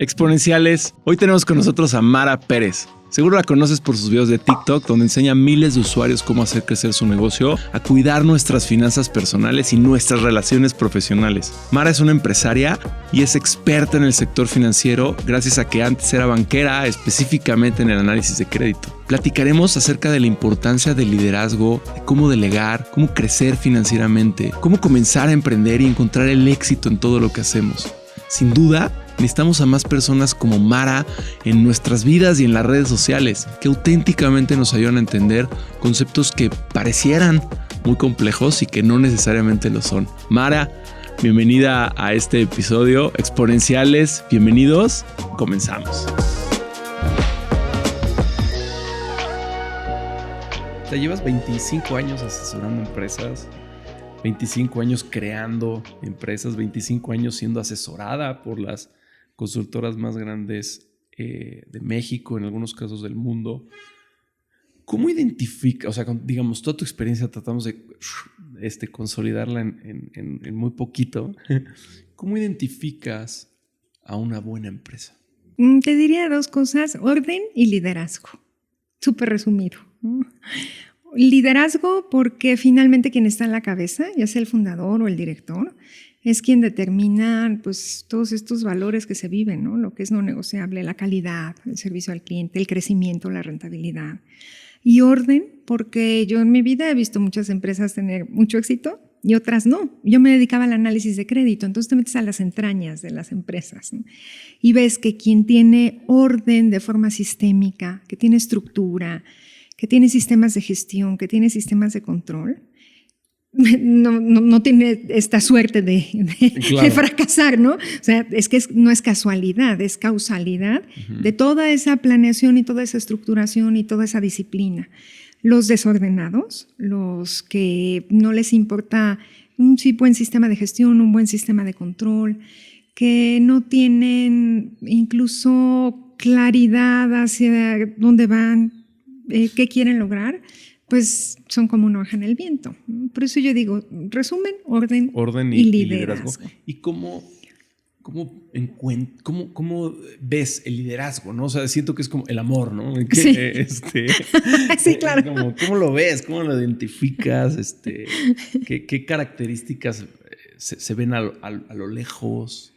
Exponenciales, hoy tenemos con nosotros a Mara Pérez. Seguro la conoces por sus videos de TikTok, donde enseña a miles de usuarios cómo hacer crecer su negocio, a cuidar nuestras finanzas personales y nuestras relaciones profesionales. Mara es una empresaria y es experta en el sector financiero gracias a que antes era banquera, específicamente en el análisis de crédito. Platicaremos acerca de la importancia del liderazgo, de cómo delegar, cómo crecer financieramente, cómo comenzar a emprender y encontrar el éxito en todo lo que hacemos. Sin duda, necesitamos a más personas como Mara en nuestras vidas y en las redes sociales que auténticamente nos ayudan a entender conceptos que parecieran muy complejos y que no necesariamente lo son. Mara, bienvenida a este episodio. Exponenciales, bienvenidos. Comenzamos. Te llevas 25 años asesorando empresas, 25 años creando empresas, 25 años siendo asesorada por las consultoras más grandes de México, en algunos casos del mundo. ¿Cómo identifica, o sea, digamos, toda tu experiencia tratamos de consolidarla en muy poquito? ¿Cómo identificas a una buena empresa? Te diría dos cosas: orden y liderazgo. Súper resumido. Liderazgo porque finalmente quien está en la cabeza, ya sea el fundador o el director, es quien determina pues, todos estos valores que se viven, ¿no? Lo que es no negociable, la calidad, el servicio al cliente, el crecimiento, la rentabilidad. Y orden porque yo en mi vida he visto muchas empresas tener mucho éxito y otras no. Yo me dedicaba al análisis de crédito, entonces te metes a las entrañas de las empresas, ¿no? Y ves que quien tiene orden de forma sistémica, que tiene estructura, que tiene sistemas de gestión, que tiene sistemas de control, no tiene esta suerte de fracasar, ¿no? O sea, es que no es casualidad, es causalidad de toda esa planeación y toda esa estructuración y toda esa disciplina. Los desordenados, los que no les importa un buen sistema de gestión, un buen sistema de control, que no tienen incluso claridad hacia dónde van, qué quieren lograr, pues son como una hoja en el viento. Por eso yo digo, resumen, orden y liderazgo. ¿Y cómo ves el liderazgo, ¿no? O sea, siento que es como el amor, ¿no? Sí. Sí, claro. ¿Cómo lo ves? ¿Cómo lo identificas? ¿Qué características se ven a lo lejos?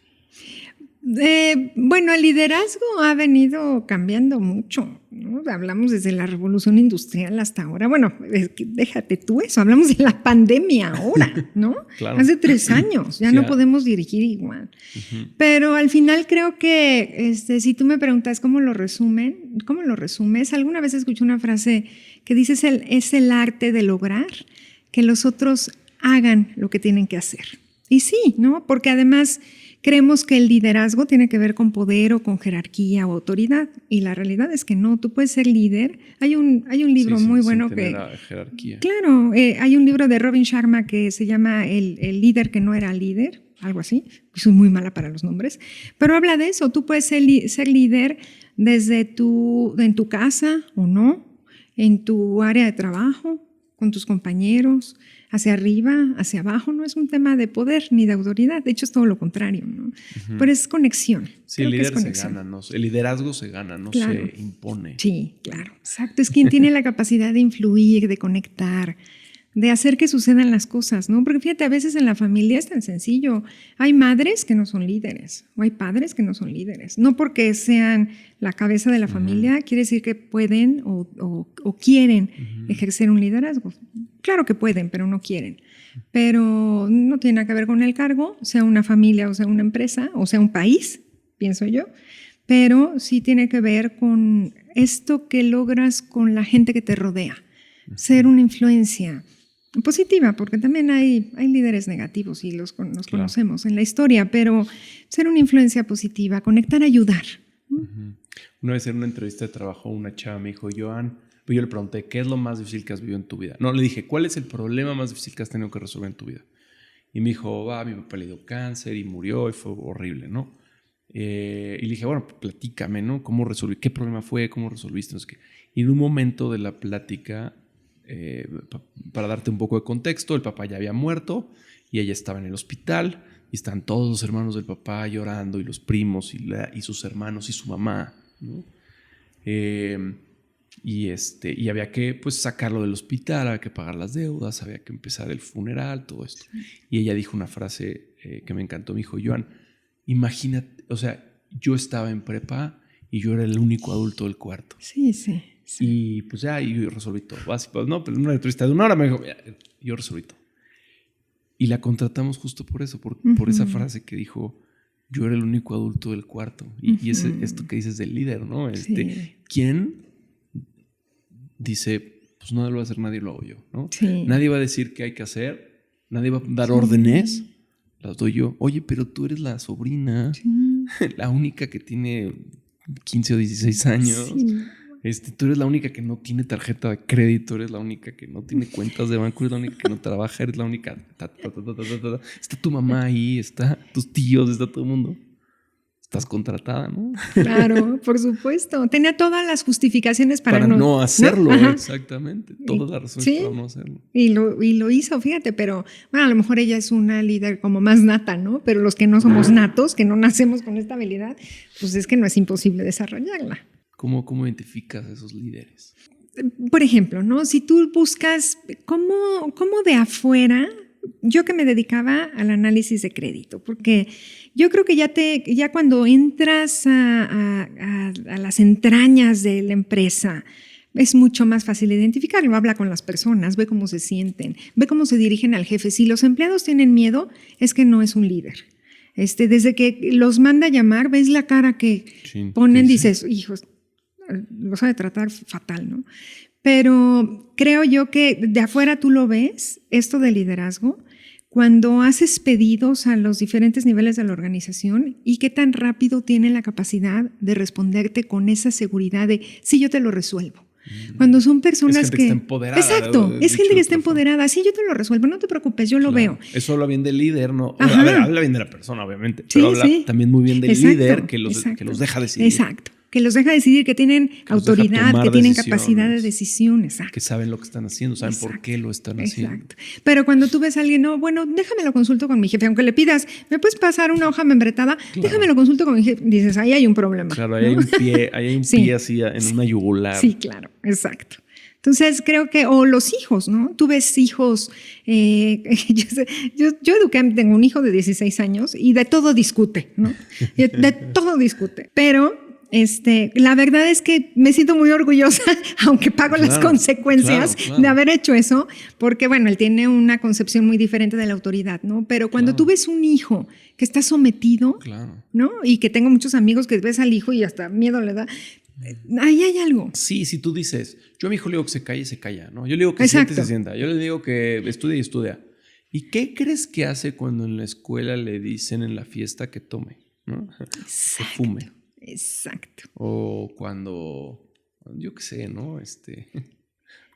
Bueno, el liderazgo ha venido cambiando mucho, ¿no? Hablamos desde la revolución industrial hasta ahora. Bueno, déjate tú eso, hablamos de la pandemia ahora, ¿no? Claro. Hace 3 años, ya no podemos dirigir igual. Uh-huh. Pero al final creo que si tú me preguntas ¿cómo lo resumes? Alguna vez escuché una frase que dice es el arte de lograr que los otros hagan lo que tienen que hacer. Y sí, ¿no? Porque además creemos que el liderazgo tiene que ver con poder o con jerarquía o autoridad, y la realidad es que no. Tú puedes ser líder. Hay un libro muy bueno que jerarquía. Claro, hay un libro de Robin Sharma que se llama el líder que no era líder, algo así. Soy muy mala para los nombres, pero habla de eso. Tú puedes ser líder desde en tu casa o no, en tu área de trabajo, con tus compañeros, hacia arriba, hacia abajo. No es un tema de poder ni de autoridad, de hecho es todo lo contrario, ¿no? Uh-huh. Pero es conexión. Sí, el líder se gana, ¿no? El liderazgo se gana, no se impone. Sí, claro, exacto. Es quien tiene la capacidad de influir, de conectar, de hacer que sucedan las cosas, ¿no? Porque fíjate, a veces en la familia es tan sencillo. Hay madres que no son líderes, o hay padres que no son líderes. No porque sean la cabeza de la familia, quiere decir que pueden o quieren ejercer un liderazgo. Claro que pueden, pero no quieren. Pero no tiene nada que ver con el cargo, sea una familia o sea una empresa, o sea un país, pienso yo. Pero sí tiene que ver con esto que logras con la gente que te rodea. Ser una influencia positiva, porque también hay líderes negativos y los conocemos en la historia, pero ser una influencia positiva, conectar, ayudar. Uh-huh. Una vez en una entrevista de trabajo, una chava me dijo, Joan, pues yo le pregunté, ¿qué es lo más difícil que has vivido en tu vida? No, le dije, ¿cuál es el problema más difícil que has tenido que resolver en tu vida? Y me dijo, mi papá le dio cáncer y murió y fue horrible, ¿no? Y le dije, bueno, platícame, ¿no? ¿Cómo resolví? ¿Qué problema fue? ¿Cómo resolviste? No sé qué. Y en un momento de la plática, para darte un poco de contexto, el papá ya había muerto y ella estaba en el hospital. y están todos los hermanos del papá llorando, y los primos, y sus hermanos, y su mamá, ¿no? Y había que pues sacarlo del hospital, había que pagar las deudas, había que empezar el funeral, todo esto. Y ella dijo una frase que me encantó. Me dijo: Joan, imagínate, o sea, yo estaba en prepa y yo era el único adulto del cuarto. Sí. Y pues ya, yo resolví todo. Pues, no, pero en una entrevista de una hora me dijo: yo resolví todo. Y la contratamos justo por eso, por esa frase que dijo: yo era el único adulto del cuarto. Y esto que dices del líder, ¿no? ¿Quién dice, pues no lo va a hacer nadie, lo hago yo, ¿no? Sí. Nadie va a decir qué hay que hacer, nadie va a dar órdenes, las doy yo. Oye, pero tú eres la sobrina, la única que tiene 15 o 16 años. Sí. Tú eres la única que no tiene tarjeta de crédito, eres la única que no tiene cuentas de banco, eres la única que no trabaja, eres la única. Está tu mamá ahí, está tus tíos, está todo el mundo. Estás contratada, ¿no? Claro, por supuesto. Tenía todas las justificaciones para no hacerlo, ¿no? Exactamente. Todas las razones, ¿sí?, para no hacerlo. Y lo hizo, fíjate, pero bueno, a lo mejor ella es una líder como más nata, ¿no? Pero los que no somos natos, que no nacemos con esta habilidad, pues es que no es imposible desarrollarla. ¿Cómo identificas a esos líderes? Por ejemplo, ¿no? Si tú buscas cómo de afuera, yo que me dedicaba al análisis de crédito, porque yo creo que ya cuando entras a las entrañas de la empresa, es mucho más fácil identificarlo. Habla con las personas, ve cómo se sienten, ve cómo se dirigen al jefe. Si los empleados tienen miedo, es que no es un líder. Desde que los manda a llamar, ves la cara que ponen, dices, hijos, los ha de tratar fatal, ¿no? Pero creo yo que de afuera tú lo ves, esto de liderazgo, cuando haces pedidos a los diferentes niveles de la organización y qué tan rápido tienen la capacidad de responderte con esa seguridad de sí, yo te lo resuelvo. Cuando son personas es gente que está empoderada. Exacto, es gente que está empoderada. Sí, yo te lo resuelvo, no te preocupes, yo lo veo. Eso habla bien del líder, ¿no? A ver, habla bien de la persona, obviamente, pero habla también muy bien del líder que los deja decidir. Exacto. Que los deja decidir, que tienen autoridad, que tienen capacidad de decisión. Exacto. Que saben lo que están haciendo, saben por qué lo están haciendo. Exacto. Pero cuando tú ves a alguien, no, bueno, déjame lo consulto con mi jefe, aunque le pidas, ¿me puedes pasar una hoja membretada? Claro. Déjame lo consulto con mi jefe. Dices, ahí hay un problema. Claro, ahí, ¿no?, hay un pie así en una yugular. Sí, claro, exacto. Entonces creo que, o los hijos, ¿no? Tú ves hijos, yo eduqué, tengo un hijo de 16 años y de todo discute, ¿no? De todo discute, pero la verdad es que me siento muy orgullosa, aunque pago las consecuencias de haber hecho eso, porque bueno, él tiene una concepción muy diferente de la autoridad, ¿no? Pero cuando tú ves un hijo que está sometido, ¿no? Y que tengo muchos amigos que ves al hijo y hasta miedo le da, ahí hay algo. Sí, si tú dices, yo a mi hijo le digo que se calla, ¿no? Yo le digo que se sienta. Yo le digo que estudie y estudia. ¿Y qué crees que hace cuando en la escuela le dicen en la fiesta que tome, ¿no? Que fume. Exacto. O cuando, yo qué sé, ¿no?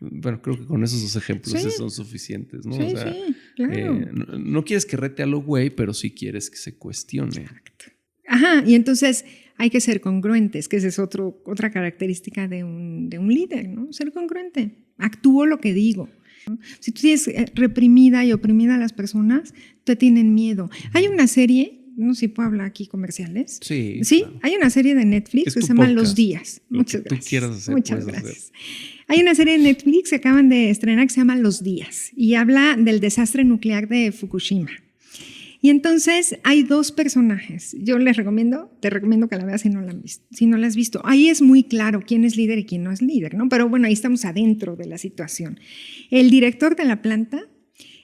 Bueno, creo que con esos dos ejemplos son suficientes, ¿no? Sí, o sea, claro. No quieres que rete a lo güey, pero sí quieres que se cuestione. Exacto. Ajá, y entonces hay que ser congruentes, que esa es otra característica de un líder, ¿no? Ser congruente. Actúo lo que digo, ¿no? Si tú tienes reprimida y oprimida a las personas, te tienen miedo. Hay una serie, no sé si puedo hablar aquí comerciales. Sí. Claro. Hay una serie de Netflix que se llama Los Días. Muchas gracias. Tú quieras hacer, muchas gracias. Hay una serie de Netflix que acaban de estrenar que se llama Los Días y habla del desastre nuclear de Fukushima. Y entonces hay dos personajes. Yo te recomiendo que la veas si no la has visto. Ahí es muy claro quién es líder y quién no es líder, ¿no? Pero bueno, ahí estamos adentro de la situación. El director de la planta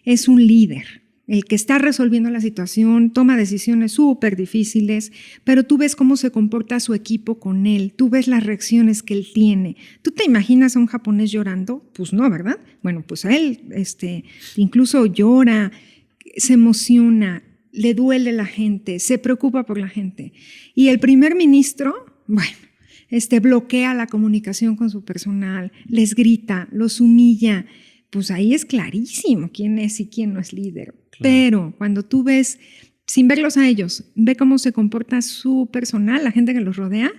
es un líder, el que está resolviendo la situación, toma decisiones súper difíciles, pero tú ves cómo se comporta su equipo con él, tú ves las reacciones que él tiene. ¿Tú te imaginas a un japonés llorando? Pues no, ¿verdad? Bueno, pues a él incluso llora, se emociona, le duele la gente, se preocupa por la gente. Y el primer ministro, bueno, bloquea la comunicación con su personal, les grita, los humilla. Pues ahí es clarísimo quién es y quién no es líder. Claro. Pero cuando tú ves, sin verlos a ellos, ve cómo se comporta su personal, la gente que los rodea,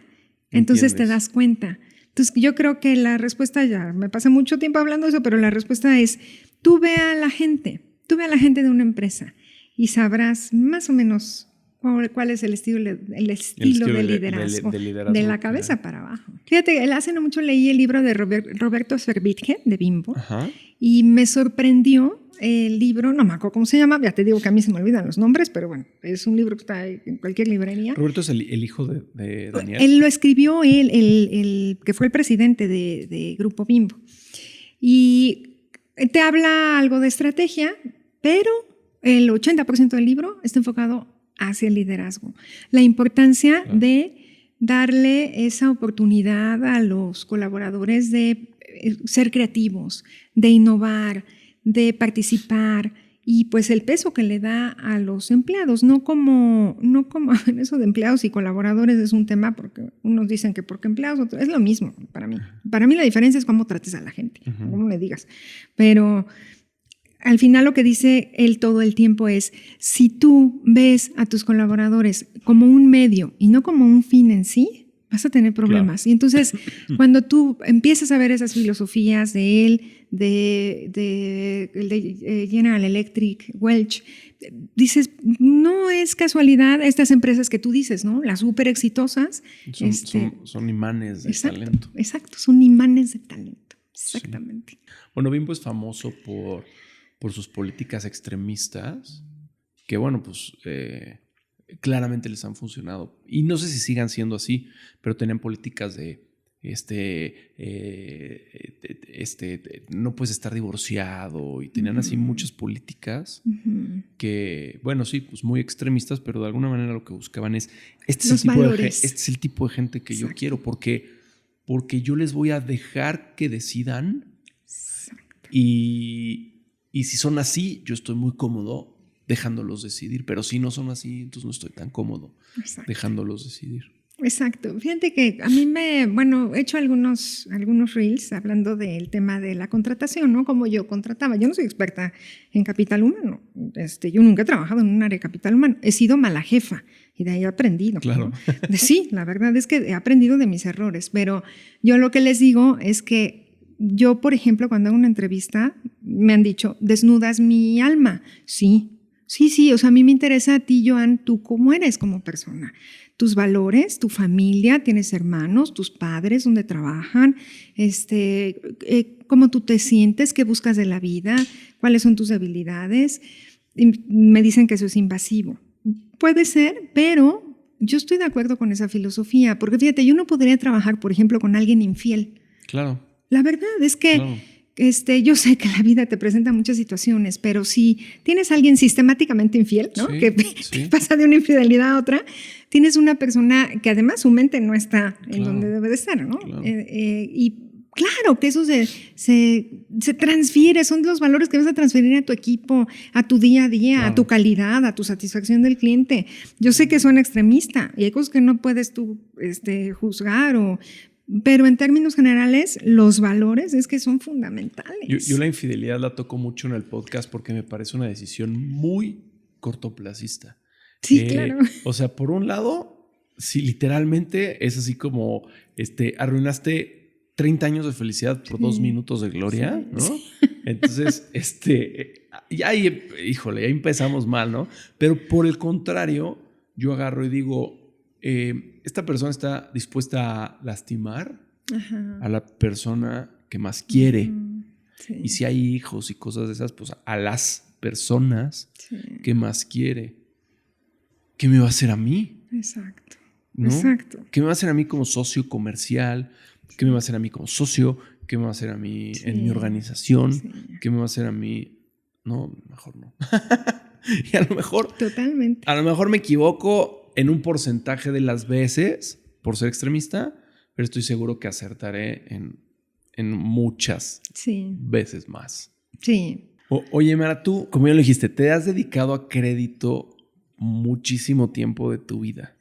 entonces te das cuenta. Entonces yo creo que la respuesta, ya me pasé mucho tiempo hablando de eso, pero la respuesta es, tú ve a la gente de una empresa y sabrás más o menos cuál es el estilo de liderazgo de la cabeza para abajo. Fíjate, hace no mucho leí el libro de Roberto Sverbitge, de Bimbo, Ajá. y me sorprendió el libro, no me acuerdo cómo se llama, ya te digo que a mí se me olvidan los nombres, pero bueno, es un libro que está en cualquier librería. Roberto es el hijo de Daniel. Él lo escribió, el que fue el presidente de Grupo Bimbo. Y te habla algo de estrategia, pero el 80% del libro está enfocado hacia el liderazgo. La importancia de darle esa oportunidad a los colaboradores de ser creativos, de innovar, de participar, y pues el peso que le da a los empleados, no como eso de empleados y colaboradores es un tema porque unos dicen que porque empleados, otros, es lo mismo para mí. Para mí la diferencia es cómo trates a la gente, cómo le digas. Pero al final lo que dice él todo el tiempo es, si tú ves a tus colaboradores como un medio y no como un fin en sí, vas a tener problemas. Claro. Y entonces, cuando tú empiezas a ver esas filosofías de él, de General Electric, Welch, dices, no es casualidad estas empresas que tú dices, ¿no? Las súper exitosas. Son imanes de talento. Exacto, son imanes de talento. Exactamente. Sí. Bueno, Bimbo es famoso por sus políticas extremistas, que bueno, pues claramente les han funcionado. Y no sé si sigan siendo así, pero tenían políticas de no puedes estar divorciado, y tenían así muchas políticas que, bueno, sí, pues muy extremistas, pero de alguna manera lo que buscaban es este es el tipo de gente que yo quiero, porque yo les voy a dejar que decidan. Y si son así, yo estoy muy cómodo dejándolos decidir, pero si no son así, entonces no estoy tan cómodo dejándolos decidir. Exacto. Fíjate que a mí he hecho algunos reels hablando del tema de la contratación, ¿no? Como yo contrataba. Yo no soy experta en capital humano. Yo nunca he trabajado en un área de capital humano. He sido mala jefa y de ahí he aprendido. Claro. ¿No? Sí, la verdad es que he aprendido de mis errores, pero yo lo que les digo es que yo, por ejemplo, cuando hago una entrevista, me han dicho, ¿desnudas mi alma? Sí. O sea, a mí me interesa a ti, Joan, tú cómo eres como persona. Tus valores, tu familia, tienes hermanos, tus padres, dónde trabajan, cómo tú te sientes, qué buscas de la vida, cuáles son tus debilidades. Y me dicen que eso es invasivo. Puede ser, pero yo estoy de acuerdo con esa filosofía, porque fíjate, yo no podría trabajar, por ejemplo, con alguien infiel. Claro. La verdad es que yo sé que la vida te presenta muchas situaciones, pero si tienes a alguien sistemáticamente infiel, ¿no? Que pasa de una infidelidad a otra, tienes una persona que además su mente no está en donde debe de estar, ¿no? Claro. Y claro que eso se transfiere, son los valores que vas a transferir a tu equipo, a tu día a día, a tu calidad, a tu satisfacción del cliente. Yo sé que suena extremista y hay cosas que no puedes tú juzgar pero en términos generales, los valores es que son fundamentales. Yo la infidelidad la toco mucho en el podcast porque me parece una decisión muy cortoplacista. Sí, claro. O sea, por un lado, si literalmente es así como arruinaste 30 años de felicidad por 2 minutos de gloria, ¿no? Sí. Entonces, ya empezamos mal, ¿no? Pero por el contrario, yo agarro y digo, esta persona está dispuesta a lastimar a la persona que más quiere. Sí. Y si hay hijos y cosas de esas, pues a las personas que más quiere. ¿Qué me va a hacer a mí? Exacto. ¿No? Exacto. ¿Qué me va a hacer a mí como socio comercial? ¿Qué me va a hacer a mí como socio? ¿Qué me va a hacer a mí en mi organización? Sí. ¿Qué me va a hacer a mí? No, mejor no. Y a lo mejor... Totalmente. A lo mejor me equivoco en un porcentaje de las veces por ser extremista, pero estoy seguro que acertaré en muchas veces más. Sí. Oye, Mara, tú, como ya lo dijiste, te has dedicado a crédito muchísimo tiempo de tu vida.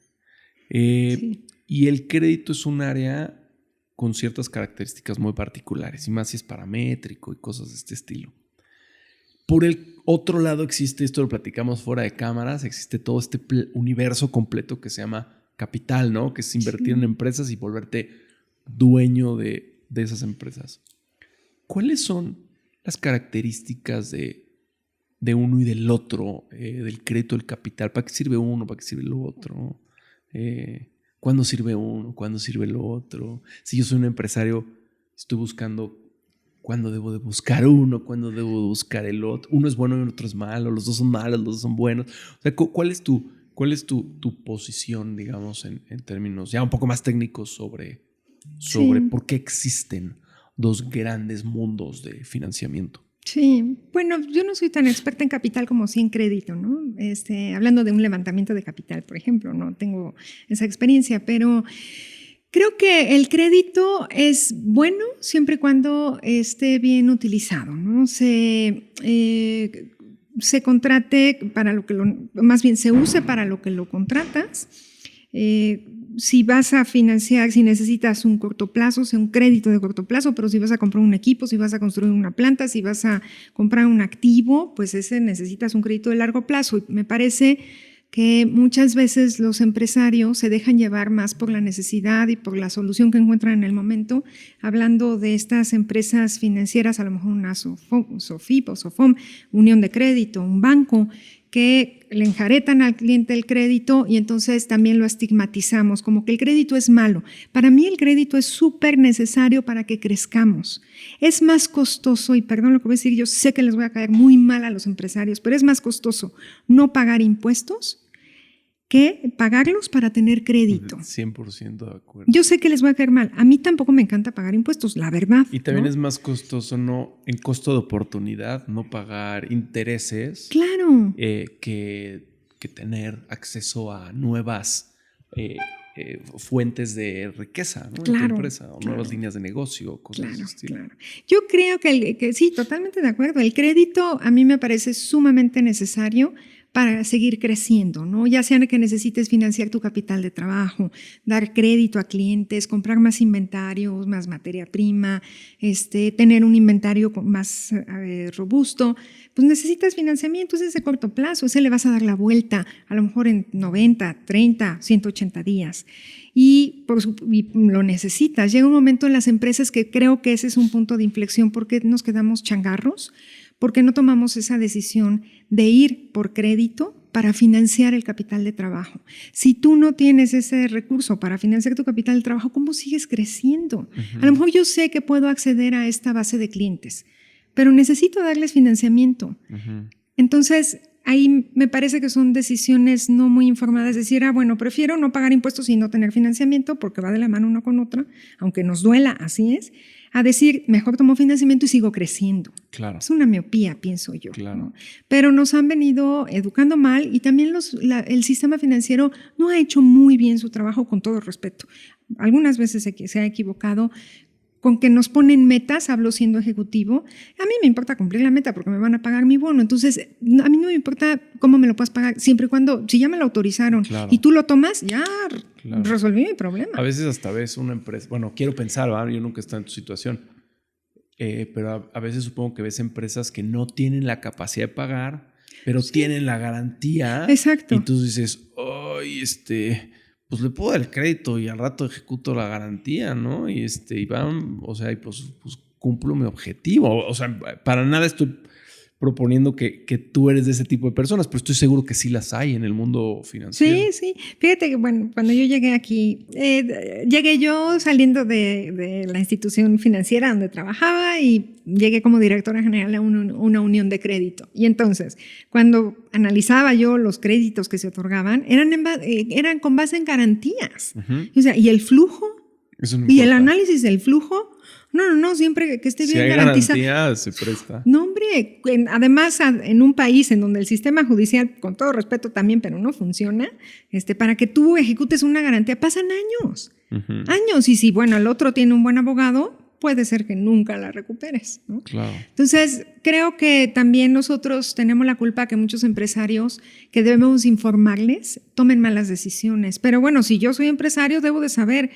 Y el crédito es un área con ciertas características muy particulares, y más si es paramétrico y cosas de este estilo. Por el otro lado existe, esto lo platicamos fuera de cámaras, existe todo este universo completo que se llama capital, ¿no? Que es invertir en empresas y volverte dueño de esas empresas. ¿Cuáles son las características de de uno y del otro, del crédito, del capital. ¿Para qué sirve uno? ¿Para qué sirve lo otro? ¿Cuándo sirve uno? ¿Cuándo sirve lo otro? Si yo soy un empresario, estoy buscando cuándo debo de buscar uno, cuándo debo de buscar el otro. Uno es bueno y el otro es malo, los dos son malos, los dos son buenos. O sea, ¿cuál es tu posición, digamos, en términos ya un poco más técnicos sobre por qué existen dos grandes mundos de financiamiento? Sí, bueno, yo no soy tan experta en capital como sí en crédito, ¿no? Hablando de un levantamiento de capital, por ejemplo, no tengo esa experiencia, pero creo que el crédito es bueno siempre y cuando esté bien utilizado, ¿no? Se contrate para lo que más bien se use para lo que lo contratas. Si vas a financiar, si necesitas un corto plazo, sea un crédito de corto plazo, pero si vas a comprar un equipo, si vas a construir una planta, si vas a comprar un activo, pues ese necesitas un crédito de largo plazo. Y me parece que muchas veces los empresarios se dejan llevar más por la necesidad y por la solución que encuentran en el momento, hablando de estas empresas financieras, a lo mejor una SOFIP o SOFOM, unión de crédito, un banco, que le enjaretan al cliente el crédito y entonces también lo estigmatizamos como que el crédito es malo. Para mí el crédito es súper necesario para que crezcamos. Es más costoso, y perdón lo que voy a decir, yo sé que les voy a caer muy mal a los empresarios, pero es más costoso no pagar impuestos que pagarlos para tener crédito. 100% de acuerdo. Yo sé que les voy a caer mal. A mí tampoco me encanta pagar impuestos, la verdad. Y también ¿no? es más costoso en costo de oportunidad no pagar intereses. Claro. Que tener acceso a nuevas fuentes de riqueza, ¿no? Claro, en tu empresa, o nuevas líneas de negocio, cosas de ese estilo. Claro. Yo creo que sí, totalmente de acuerdo. El crédito a mí me parece sumamente necesario para seguir creciendo, ¿no? Ya sea que necesites financiar tu capital de trabajo, dar crédito a clientes, comprar más inventarios, más materia prima, tener un inventario más robusto, pues necesitas financiamiento, ese es de corto plazo, ese le vas a dar la vuelta a lo mejor en 90, 30, 180 días. Y lo necesitas. Llega un momento en las empresas que creo que ese es un punto de inflexión porque nos quedamos changarros, porque no tomamos esa decisión de ir por crédito para financiar el capital de trabajo. Si tú no tienes ese recurso para financiar tu capital de trabajo, ¿cómo sigues creciendo? Uh-huh. A lo mejor yo sé que puedo acceder a esta base de clientes, pero necesito darles financiamiento. Uh-huh. Entonces, ahí me parece que son decisiones no muy informadas, es decir, bueno, prefiero no pagar impuestos y no tener financiamiento porque va de la mano una con otra, aunque nos duela, así es, a decir, mejor tomo financiamiento y sigo creciendo. Claro. Es una miopía, pienso yo. Claro. ¿no? Pero nos han venido educando mal y también el sistema financiero no ha hecho muy bien su trabajo, con todo respeto. Algunas veces se ha equivocado con que nos ponen metas, hablo siendo ejecutivo. A mí me importa cumplir la meta porque me van a pagar mi bono. Entonces, a mí no me importa cómo me lo puedas pagar, siempre y cuando, si ya me lo autorizaron y tú lo tomas, ya resolví mi problema. A veces hasta ves una empresa, bueno, quiero pensar, ¿verdad? Yo nunca he estado en tu situación, pero a veces supongo que ves empresas que no tienen la capacidad de pagar, pero tienen la garantía. Exacto. Y tú dices, ¡ay, pues le puedo dar el crédito y al rato ejecuto la garantía, ¿no? Y van, o sea, y pues cumplo mi objetivo. O sea, para nada estoy proponiendo que tú eres de ese tipo de personas, pero estoy seguro que sí las hay en el mundo financiero. Sí. Fíjate que, bueno, cuando yo llegué aquí, llegué yo saliendo de la institución financiera donde trabajaba y llegué como directora general a una unión de crédito. Y entonces, cuando analizaba yo los créditos que se otorgaban, eran con base en garantías. Uh-huh. O sea, y el flujo, y el análisis del flujo, no, siempre que esté bien garantizado. Garantía, se presta. No, hombre, además en un país en donde el sistema judicial, con todo respeto también, pero no funciona, para que tú ejecutes una garantía pasan años. Uh-huh. Años, y si, bueno, el otro tiene un buen abogado, puede ser que nunca la recuperes, ¿no? Claro. Entonces, creo que también nosotros tenemos la culpa que muchos empresarios que debemos informarles tomen malas decisiones. Pero bueno, si yo soy empresario, debo de saber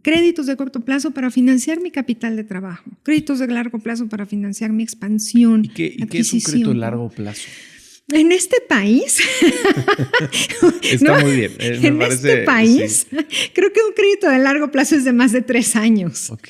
créditos de corto plazo para financiar mi capital de trabajo, créditos de largo plazo para financiar mi expansión. ¿Y qué es un crédito de largo plazo? En este país, Está muy bien. En este país, sí. creo que un crédito de largo plazo es de más de 3 años. Ok.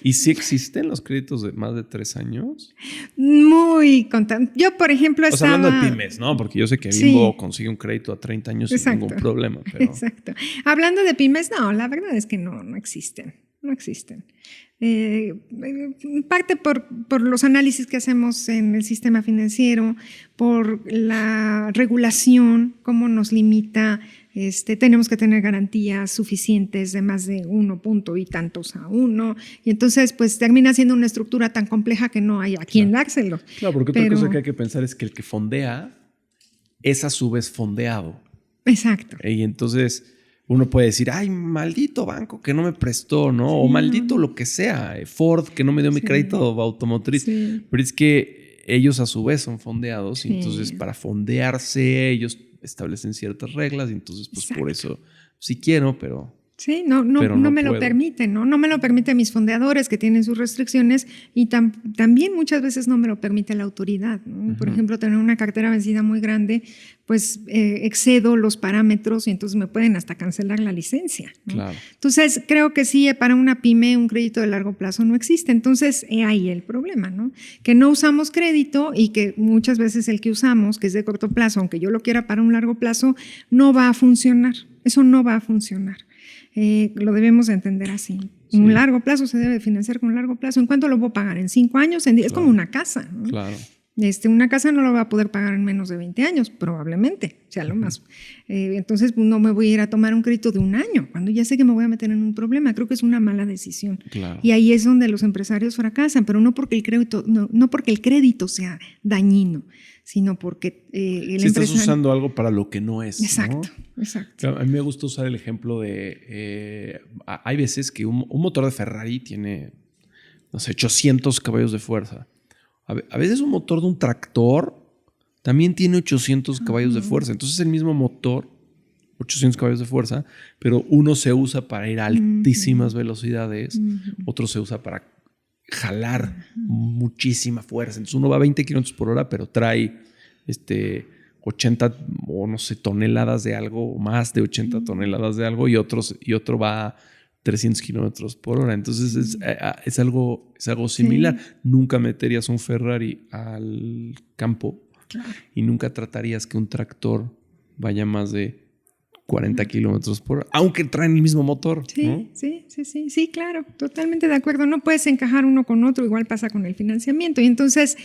¿Y si existen los créditos de más de 3 años? Muy contento. Yo, por ejemplo, O sea, estaba... hablando de pymes, ¿no? Porque yo sé que Bimbo consigue un crédito a 30 años sin ningún problema. Pero... Exacto. Hablando de pymes, no, la verdad es que no existen. No existen. Parte por los análisis que hacemos en el sistema financiero, por la regulación, cómo nos limita. Tenemos que tener garantías suficientes de más de 1 punto y tantos a 1. Y entonces, pues termina siendo una estructura tan compleja que no hay a quién dárselo. Claro, porque otra cosa que hay que pensar es que el que fondea es a su vez fondeado. Exacto. Y entonces uno puede decir, ay, maldito banco que no me prestó, ¿no? Sí, o maldito lo que sea, Ford que no me dio mi crédito automotriz. Sí. Pero es que ellos a su vez son fondeados y entonces para fondearse ellos establecen ciertas reglas y entonces pues por eso sí quiero, pero... Sí, no me lo permiten, ¿no? No me lo permiten mis fondeadores que tienen sus restricciones y también muchas veces no me lo permite la autoridad, ¿no? Por ejemplo, tener una cartera vencida muy grande, pues excedo los parámetros y entonces me pueden hasta cancelar la licencia, ¿no? Claro. Entonces, creo que sí, para una pyme un crédito de largo plazo no existe. Entonces, ahí el problema, ¿no? Que no usamos crédito y que muchas veces el que usamos, que es de corto plazo, aunque yo lo quiera para un largo plazo, no va a funcionar. Eso no va a funcionar. Lo debemos entender así. Sí. Un largo plazo se debe financiar con un largo plazo. ¿En cuánto lo puedo pagar? ¿En 5 años? Es como una casa, ¿no? Claro. Una casa no lo va a poder pagar en menos de 20 años, probablemente, sea lo más. Entonces no me voy a ir a tomar un crédito de 1 año, cuando ya sé que me voy a meter en un problema. Creo que es una mala decisión. Claro. Y ahí es donde los empresarios fracasan, pero no porque el crédito sea dañino, sino porque el empresario... estás usando algo para lo que no es. Exacto, ¿no? Exacto. A mí me gusta usar el ejemplo de... hay veces que un motor de Ferrari tiene, no sé, 800 caballos de fuerza. A veces un motor de un tractor también tiene 800 caballos de fuerza. Entonces es el mismo motor, 800 caballos de fuerza, pero uno se usa para ir a altísimas velocidades, otro se usa para jalar muchísima fuerza. Entonces uno va a 20 kilómetros por hora, pero trae 80 o no sé, toneladas de algo, o más de 80 toneladas de algo, y otro va a 300 kilómetros por hora. Entonces es algo similar. Sí. Nunca meterías un Ferrari al campo y nunca tratarías que un tractor vaya más de 40 kilómetros por hora, aunque traen el mismo motor. Sí, ¿no? Sí, claro, totalmente de acuerdo. No puedes encajar uno con otro, igual pasa con el financiamiento. Y entonces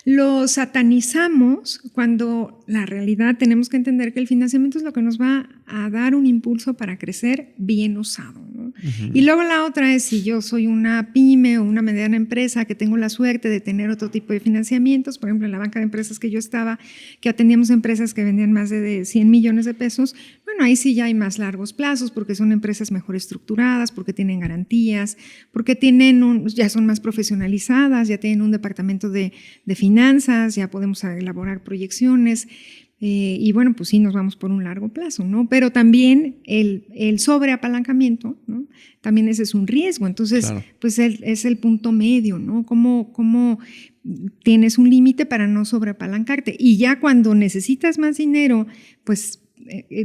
lo satanizamos cuando la realidad tenemos que entender que el financiamiento es lo que nos va a dar un impulso para crecer bien usado, ¿no? Y luego la otra es si yo soy una pyme o una mediana empresa que tengo la suerte de tener otro tipo de financiamientos, por ejemplo en la banca de empresas que yo estaba, que atendíamos empresas que vendían más de 100 millones de pesos, bueno, ahí sí ya hay más largos plazos porque son empresas mejor estructuradas, porque tienen garantías, porque ya son más profesionalizadas, ya tienen un departamento de finanzas, ya podemos elaborar proyecciones y bueno, pues sí nos vamos por un largo plazo, ¿no? Pero también el sobreapalancamiento, ¿no? También ese es un riesgo, entonces claro. Pues es el punto medio, ¿no? ¿Cómo tienes un límite para no sobreapalancarte? Y ya cuando necesitas más dinero, pues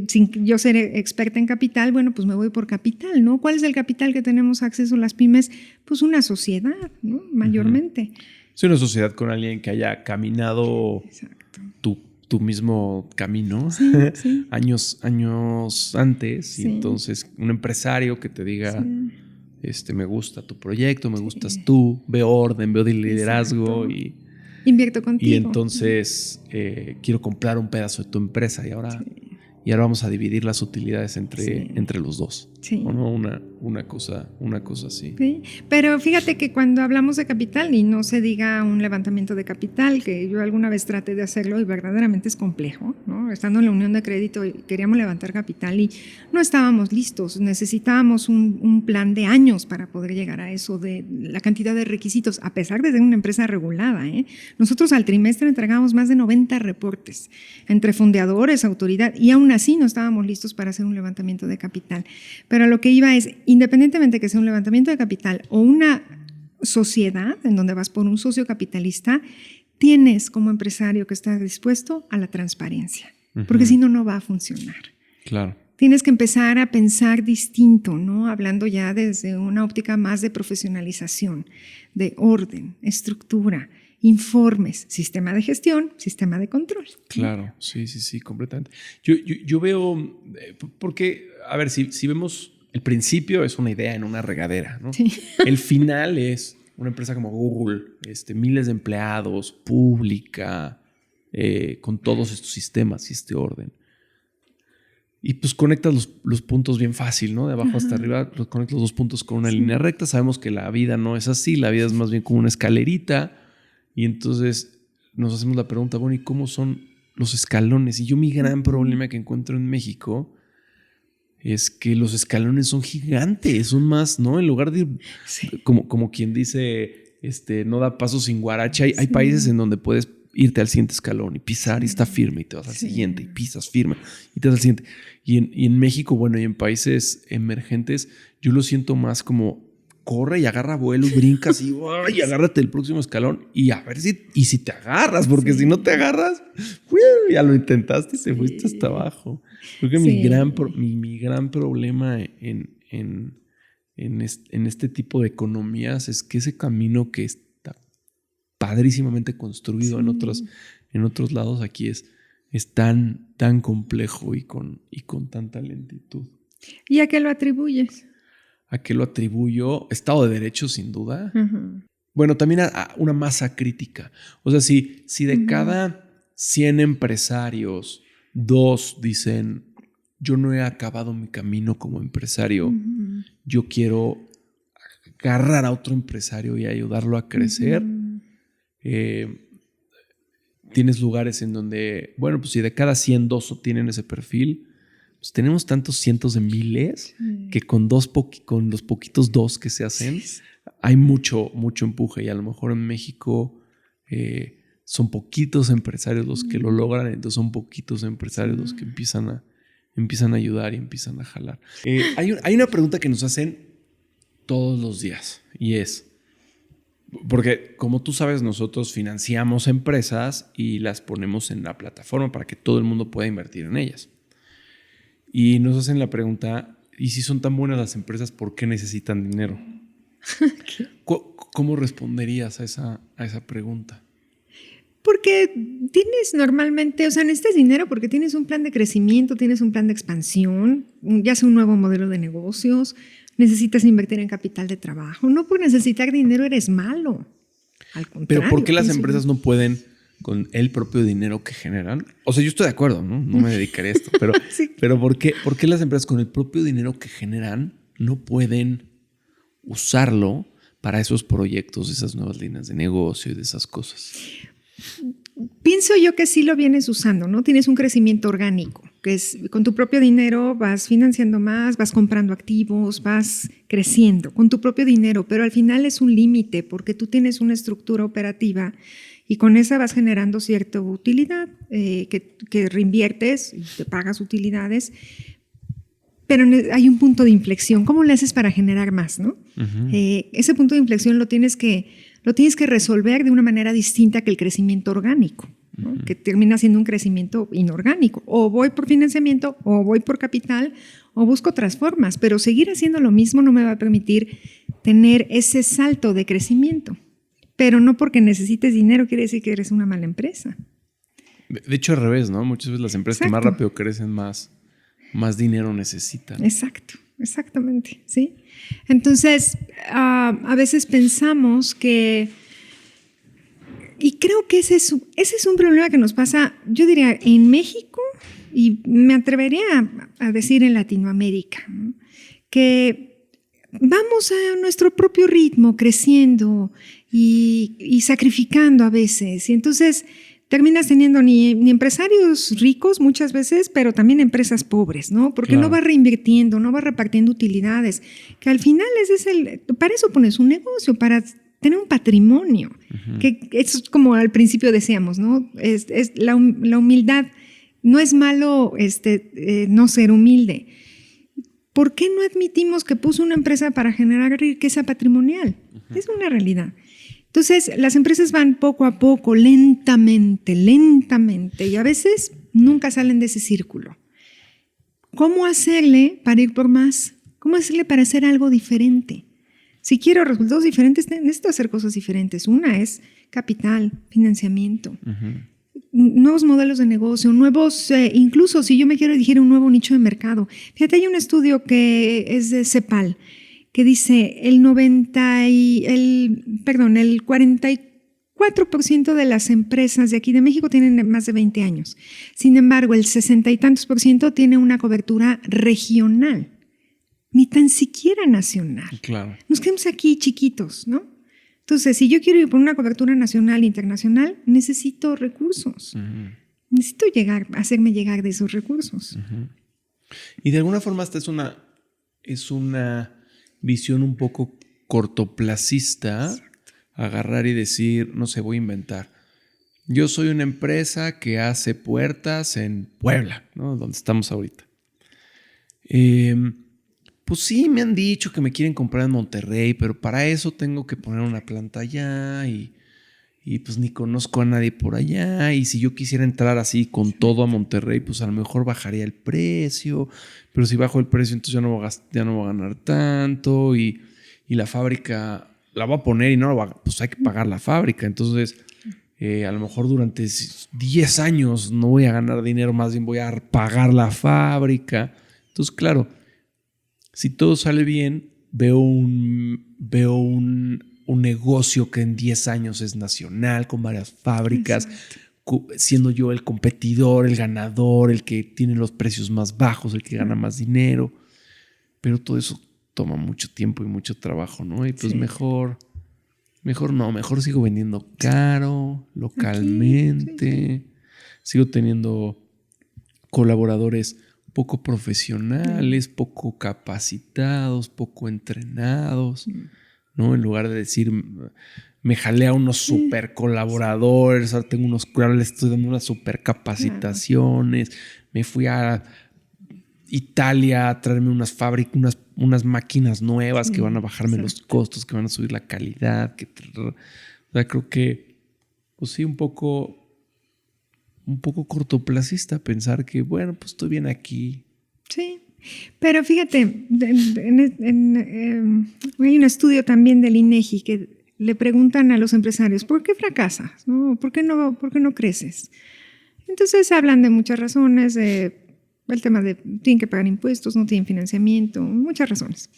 sin yo ser experta en capital, bueno, pues me voy por capital, ¿no? ¿Cuál es el capital que tenemos acceso a las pymes? Pues una sociedad, ¿no? Mayormente. Sí, una sociedad con alguien que haya caminado tu mismo camino sí. años antes. Sí. Y entonces un empresario que te diga, me gusta tu proyecto, me gustas tú, veo orden, veo liderazgo y invierto contigo. Y entonces quiero comprar un pedazo de tu empresa y ahora vamos a dividir las utilidades entre los dos. Sí. ¿O no? Una cosa así. Sí. Pero fíjate que cuando hablamos de capital, y no se diga un levantamiento de capital, que yo alguna vez traté de hacerlo y verdaderamente es complejo, ¿no? Estando en la unión de crédito queríamos levantar capital y no estábamos listos. Necesitábamos un plan de años para poder llegar a eso, de la cantidad de requisitos, a pesar de ser una empresa regulada, ¿eh? Nosotros al trimestre entregamos más de 90 reportes entre fondeadores, autoridad, y aún así no estábamos listos para hacer un levantamiento de capital. Pero a lo que iba es, independientemente que sea un levantamiento de capital o una sociedad en donde vas por un socio capitalista, tienes como empresario que estar dispuesto a la transparencia, porque si no, no va a funcionar. Claro. Tienes que empezar a pensar distinto, ¿no? Hablando ya desde una óptica más de profesionalización, de orden, estructura, informes, sistema de gestión, sistema de control. Claro, sí, completamente. Yo veo, porque, a ver, si vemos, el principio es una idea en una regadera, ¿no? Sí. El final es una empresa como Google, miles de empleados, pública, con todos estos sistemas y este orden. Y pues conectas los puntos bien fácil, ¿no? De abajo hasta arriba, conectas los dos puntos con una línea recta. Sabemos que la vida no es así, la vida es más bien como una escalerita. Y entonces nos hacemos la pregunta, bueno, ¿y cómo son los escalones? Y yo mi gran problema que encuentro en México es que los escalones son gigantes, son más, ¿no? En lugar de ir, como quien dice, no da paso sin guaracha. Hay países en donde puedes irte al siguiente escalón y pisar y está firme y te vas al siguiente y pisas firme y te vas al siguiente. Y en México, bueno, y en países emergentes, yo lo siento más como corre y agarra vuelo y brincas y agárrate el próximo escalón y a ver si te agarras, porque si no te agarras, ya lo intentaste y te fuiste hasta abajo. Creo que mi gran problema en este tipo de economías es que ese camino que está padrísimamente construido en otros lados aquí es tan complejo y con tanta lentitud. ¿Y a qué lo atribuyes? ¿A qué lo atribuyo? Estado de Derecho, sin duda. Bueno, también a una masa crítica. O sea, si de cada 100 empresarios, 2 dicen, yo no he acabado mi camino como empresario, yo quiero agarrar a otro empresario y ayudarlo a crecer. Tienes lugares en donde, bueno, pues si de cada 100, 2 tienen ese perfil, pues tenemos tantos cientos de miles que con los poquitos 2 que se hacen, hay mucho empuje. Y a lo mejor en México son poquitos empresarios los que lo logran, entonces son poquitos empresarios los que empiezan a ayudar y empiezan a jalar. Hay una pregunta que nos hacen todos los días y es, porque como tú sabes, nosotros financiamos empresas y las ponemos en la plataforma para que todo el mundo pueda invertir en ellas. Y nos hacen la pregunta, ¿y si son tan buenas las empresas, por qué necesitan dinero? ¿Cómo responderías a esa pregunta? Porque tienes normalmente, o sea, necesitas dinero porque tienes un plan de crecimiento, tienes un plan de expansión, ya sea un nuevo modelo de negocios, necesitas invertir en capital de trabajo. No por necesitar dinero eres malo. Al contrario. Pero ¿por qué las empresas no pueden con el propio dinero que generan? O sea, yo estoy de acuerdo, ¿no? No me dedicaré a esto, pero, pero ¿por qué las empresas con el propio dinero que generan no pueden usarlo para esos proyectos, esas nuevas líneas de negocio y de esas cosas? Pienso yo que sí lo vienes usando, ¿no? Tienes un crecimiento orgánico, que es con tu propio dinero vas financiando más, vas comprando activos, vas creciendo con tu propio dinero, pero al final es un límite porque tú tienes una estructura operativa y con esa vas generando cierta utilidad que reinviertes y te pagas utilidades, pero hay un punto de inflexión. ¿Cómo le haces para generar más, no? Ese punto de inflexión lo tienes que resolver de una manera distinta que el crecimiento orgánico, ¿no? Que termina siendo un crecimiento inorgánico. O voy por financiamiento, o voy por capital, o busco otras formas, pero seguir haciendo lo mismo no me va a permitir tener ese salto de crecimiento. Pero no porque necesites dinero quiere decir que eres una mala empresa. De hecho, al revés, ¿no? Muchas veces las empresas que más rápido crecen, más dinero necesitan. Exactamente, ¿sí? Entonces, a veces pensamos que, y creo que ese es un problema que nos pasa, yo diría, en México, y me atrevería a decir en Latinoamérica, ¿no? Que vamos a nuestro propio ritmo, creciendo y sacrificando a veces, y entonces terminas teniendo ni empresarios ricos muchas veces, pero también empresas pobres, ¿no? Porque no vas reinvirtiendo, no vas repartiendo utilidades, que al final para eso pones un negocio, para tener un patrimonio, que es como al principio decíamos, ¿no? Es la humildad, no es malo no ser humilde. ¿Por qué no admitimos que puso una empresa para generar riqueza patrimonial? Es una realidad. Entonces, las empresas van poco a poco, lentamente, y a veces nunca salen de ese círculo. ¿Cómo hacerle para ir por más? ¿Cómo hacerle para hacer algo diferente? Si quiero resultados diferentes, necesito hacer cosas diferentes. Una es capital, financiamiento, nuevos modelos de negocio, nuevos, incluso si yo me quiero dirigir a un nuevo nicho de mercado. Fíjate, hay un estudio que es de CEPAL que dice el 44% de las empresas de aquí de México tienen más de 20 años. Sin embargo, el 60 y tantos % tiene una cobertura regional, ni tan siquiera nacional. Claro. Nos quedamos aquí chiquitos, ¿no? Entonces, si yo quiero ir por una cobertura nacional e internacional, necesito recursos. Necesito hacerme llegar de esos recursos. Y de alguna forma esta es una visión un poco cortoplacista. Agarrar y decir, no sé, voy a inventar. Yo soy una empresa que hace puertas en Puebla, ¿no? Donde estamos ahorita. Pues sí, me han dicho que me quieren comprar en Monterrey, pero para eso tengo que poner una planta allá y pues ni conozco a nadie por allá. Y si yo quisiera entrar así con todo a Monterrey, pues a lo mejor bajaría el precio. Pero si bajo el precio, entonces ya no voy a ganar tanto. Y la fábrica la voy a poner y no la va, pues hay que pagar la fábrica. Entonces, a lo mejor durante 10 años no voy a ganar dinero, más bien voy a pagar la fábrica. Entonces, claro, si todo sale bien, veo un negocio que en 10 años es nacional, con varias fábricas, siendo yo el competidor, el ganador, el que tiene los precios más bajos, el que gana más dinero. Pero todo eso toma mucho tiempo y mucho trabajo, ¿no? Y pues mejor sigo vendiendo caro, localmente, sigo teniendo colaboradores poco profesionales, poco capacitados, poco entrenados, ¿no? En lugar de decir, me jalé a unos super colaboradores, ahora les estoy dando unas super capacitaciones, me fui a Italia a traerme unas fábricas, unas máquinas nuevas que van a bajarme los costos, que van a subir la calidad. O sea, creo que, pues sí, un poco cortoplacista pensar que, bueno, pues estoy bien aquí. Sí, pero fíjate, hay un estudio también del INEGI que le preguntan a los empresarios, ¿por qué fracasas? ¿No? ¿Por qué no creces? Entonces hablan de muchas razones, el tema de tienen que pagar impuestos, no tienen financiamiento, muchas razones.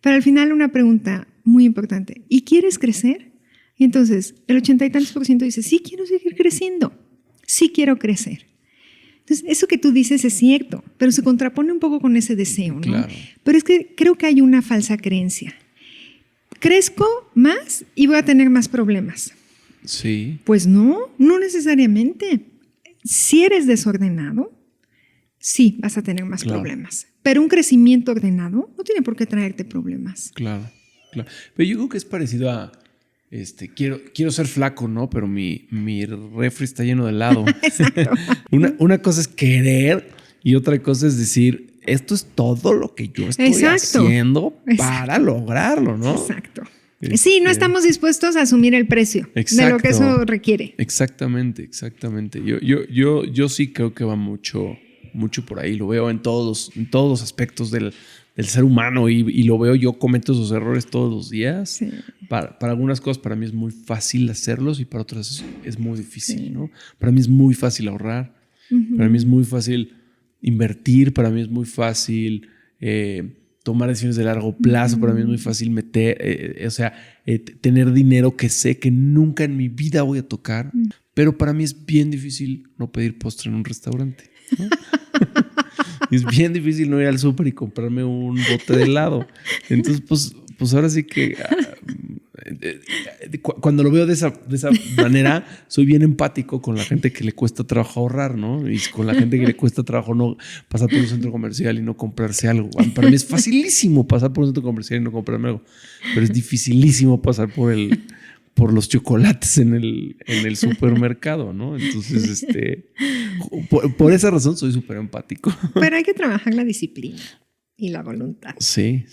Pero al final una pregunta muy importante, ¿y quieres crecer? Y entonces el 80 y tantos % dice, sí, quiero seguir creciendo, sí quiero crecer. Entonces eso que tú dices es cierto, pero se contrapone un poco con ese deseo, ¿no? Claro. Pero es que creo que hay una falsa creencia. Crezco más y voy a tener más problemas. Sí. Pues no necesariamente. Si eres desordenado, sí, vas a tener más problemas. Pero un crecimiento ordenado no tiene por qué traerte problemas. Claro. Pero yo creo que es parecido a, quiero ser flaco, ¿no? Pero mi refri está lleno de helado. Exacto. Una cosa es querer y otra cosa es decir, esto es todo lo que yo estoy haciendo para lograrlo, ¿no? Exacto. Sí, no estamos dispuestos a asumir el precio de lo que eso requiere. Exactamente. Yo sí creo que va mucho por ahí. Lo veo en todos los aspectos del ser humano y lo veo. Yo cometo esos errores todos los días. Sí. Para algunas cosas para mí es muy fácil hacerlos y para otras es muy difícil, ¿no? Para mí es muy fácil ahorrar. Para mí es muy fácil invertir. Para mí es muy fácil tomar decisiones de largo plazo. Para mí es muy fácil tener dinero que sé que nunca en mi vida voy a tocar. Pero para mí es bien difícil no pedir postre en un restaurante, ¿no? Es bien difícil no ir al súper y comprarme un bote de helado. Entonces, pues ahora sí que cuando lo veo de esa manera, soy bien empático con la gente que le cuesta trabajo ahorrar, ¿no? Y con la gente que le cuesta trabajo no pasar por un centro comercial y no comprarse algo. Para mí es facilísimo pasar por un centro comercial y no comprarme algo, pero es dificilísimo pasar por los chocolates en el supermercado, ¿no? Entonces, por esa razón soy súper empático. Pero hay que trabajar la disciplina y la voluntad. Sí,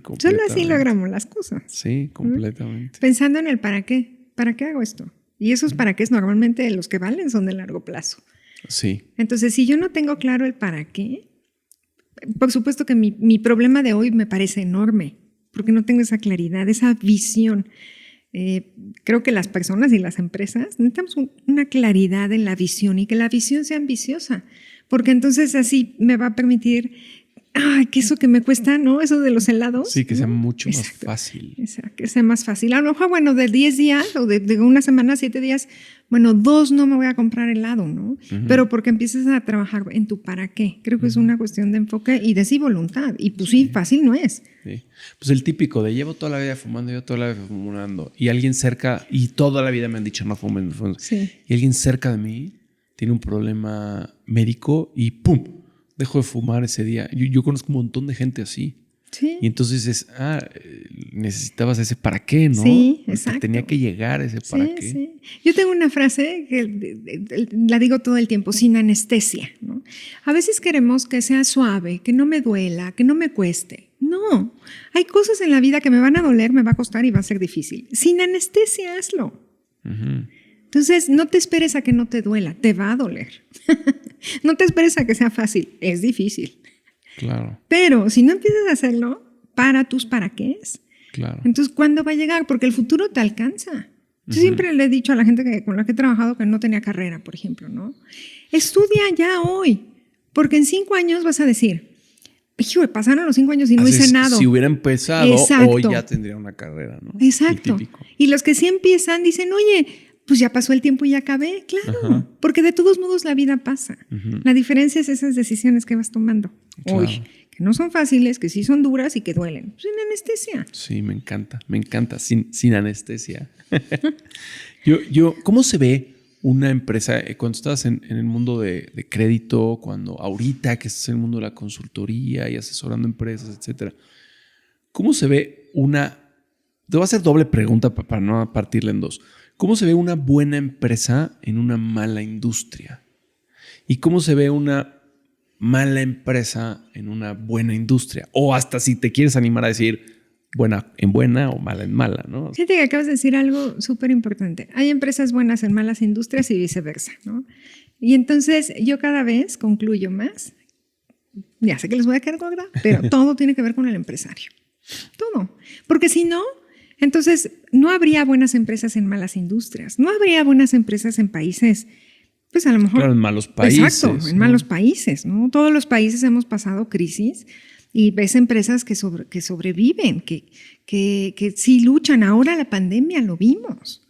completamente. Solo así logramos las cosas. Sí, completamente. Pensando en el para qué. ¿para qué hago esto? Y esos para qué normalmente los que valen son de largo plazo. Sí. Entonces, si yo no tengo claro el para qué, por supuesto que mi problema de hoy me parece enorme, porque no tengo esa claridad, esa visión. Creo que las personas y las empresas necesitamos una claridad en la visión y que la visión sea ambiciosa, porque entonces así me va a permitir que eso que me cuesta, ¿no? Eso de los helados. Sí, que sea ¿no? mucho Exacto, más fácil. Exacto, que sea más fácil. A lo mejor, bueno, de 10 días o de una semana, 7 días, bueno, 2 no me voy a comprar helado, ¿no? Pero porque empiezas a trabajar en tu para qué. Creo que es una cuestión de enfoque y de sí voluntad. Y pues sí, fácil no es. Sí. Pues el típico de llevo toda la vida fumando, yo toda la vida fumando. Y alguien cerca, y toda la vida me han dicho no fumen, no fumen. Sí. Y alguien cerca de mí tiene un problema médico y ¡pum! Dejo de fumar ese día. Yo conozco un montón de gente así. Sí. Y entonces es, necesitabas ese para qué, ¿no? Sí, exacto. Tenía que llegar ese para qué. Sí. Yo tengo una frase que la digo todo el tiempo, sin anestesia, ¿no? A veces queremos que sea suave, que no me duela, que no me cueste. No, hay cosas en la vida que me van a doler, me va a costar y va a ser difícil. Sin anestesia, hazlo. Entonces, no te esperes a que no te duela, te va a doler. No te esperes a que sea fácil, es difícil. Claro. Pero si no empiezas a hacerlo, para tus para qué es. Claro. Entonces, ¿cuándo va a llegar? Porque el futuro te alcanza. Yo siempre le he dicho a la gente con la que he trabajado que no tenía carrera, por ejemplo, ¿no? Estudia ya hoy, porque en 5 años vas a decir, hijo, pasaron los 5 años y no hice nada. Si hubiera empezado, exacto, hoy ya tendría una carrera, ¿no? Exacto. Y los que sí empiezan dicen, oye, pues ya pasó el tiempo y ya acabé. Claro, porque de todos modos la vida pasa. La diferencia es esas decisiones que vas tomando hoy, que no son fáciles, que sí son duras y que duelen. Sin anestesia. Sí, me encanta, sin anestesia. ¿Cómo se ve una empresa cuando estás en el mundo de crédito, cuando ahorita que estás en el mundo de la consultoría y asesorando empresas, etcétera? ¿Cómo se ve una... Te voy a hacer doble pregunta para no partirla en dos. ¿Cómo se ve una buena empresa en una mala industria? ¿Y cómo se ve una mala empresa en una buena industria? O hasta si te quieres animar a decir buena en buena o mala en mala, ¿no? Fíjate que acabas de decir algo súper importante. Hay empresas buenas en malas industrias y viceversa, ¿no? Y entonces yo cada vez concluyo más, ya sé que les voy a quedar gorda, pero todo tiene que ver con el empresario. Todo. Porque si no, entonces no habría buenas empresas en malas industrias, no habría buenas empresas en países, pues a lo mejor... Claro, en malos países. Exacto, en malos países, ¿no? Todos los países hemos pasado crisis y ves empresas que sobreviven, que sí luchan. Ahora la pandemia lo vimos.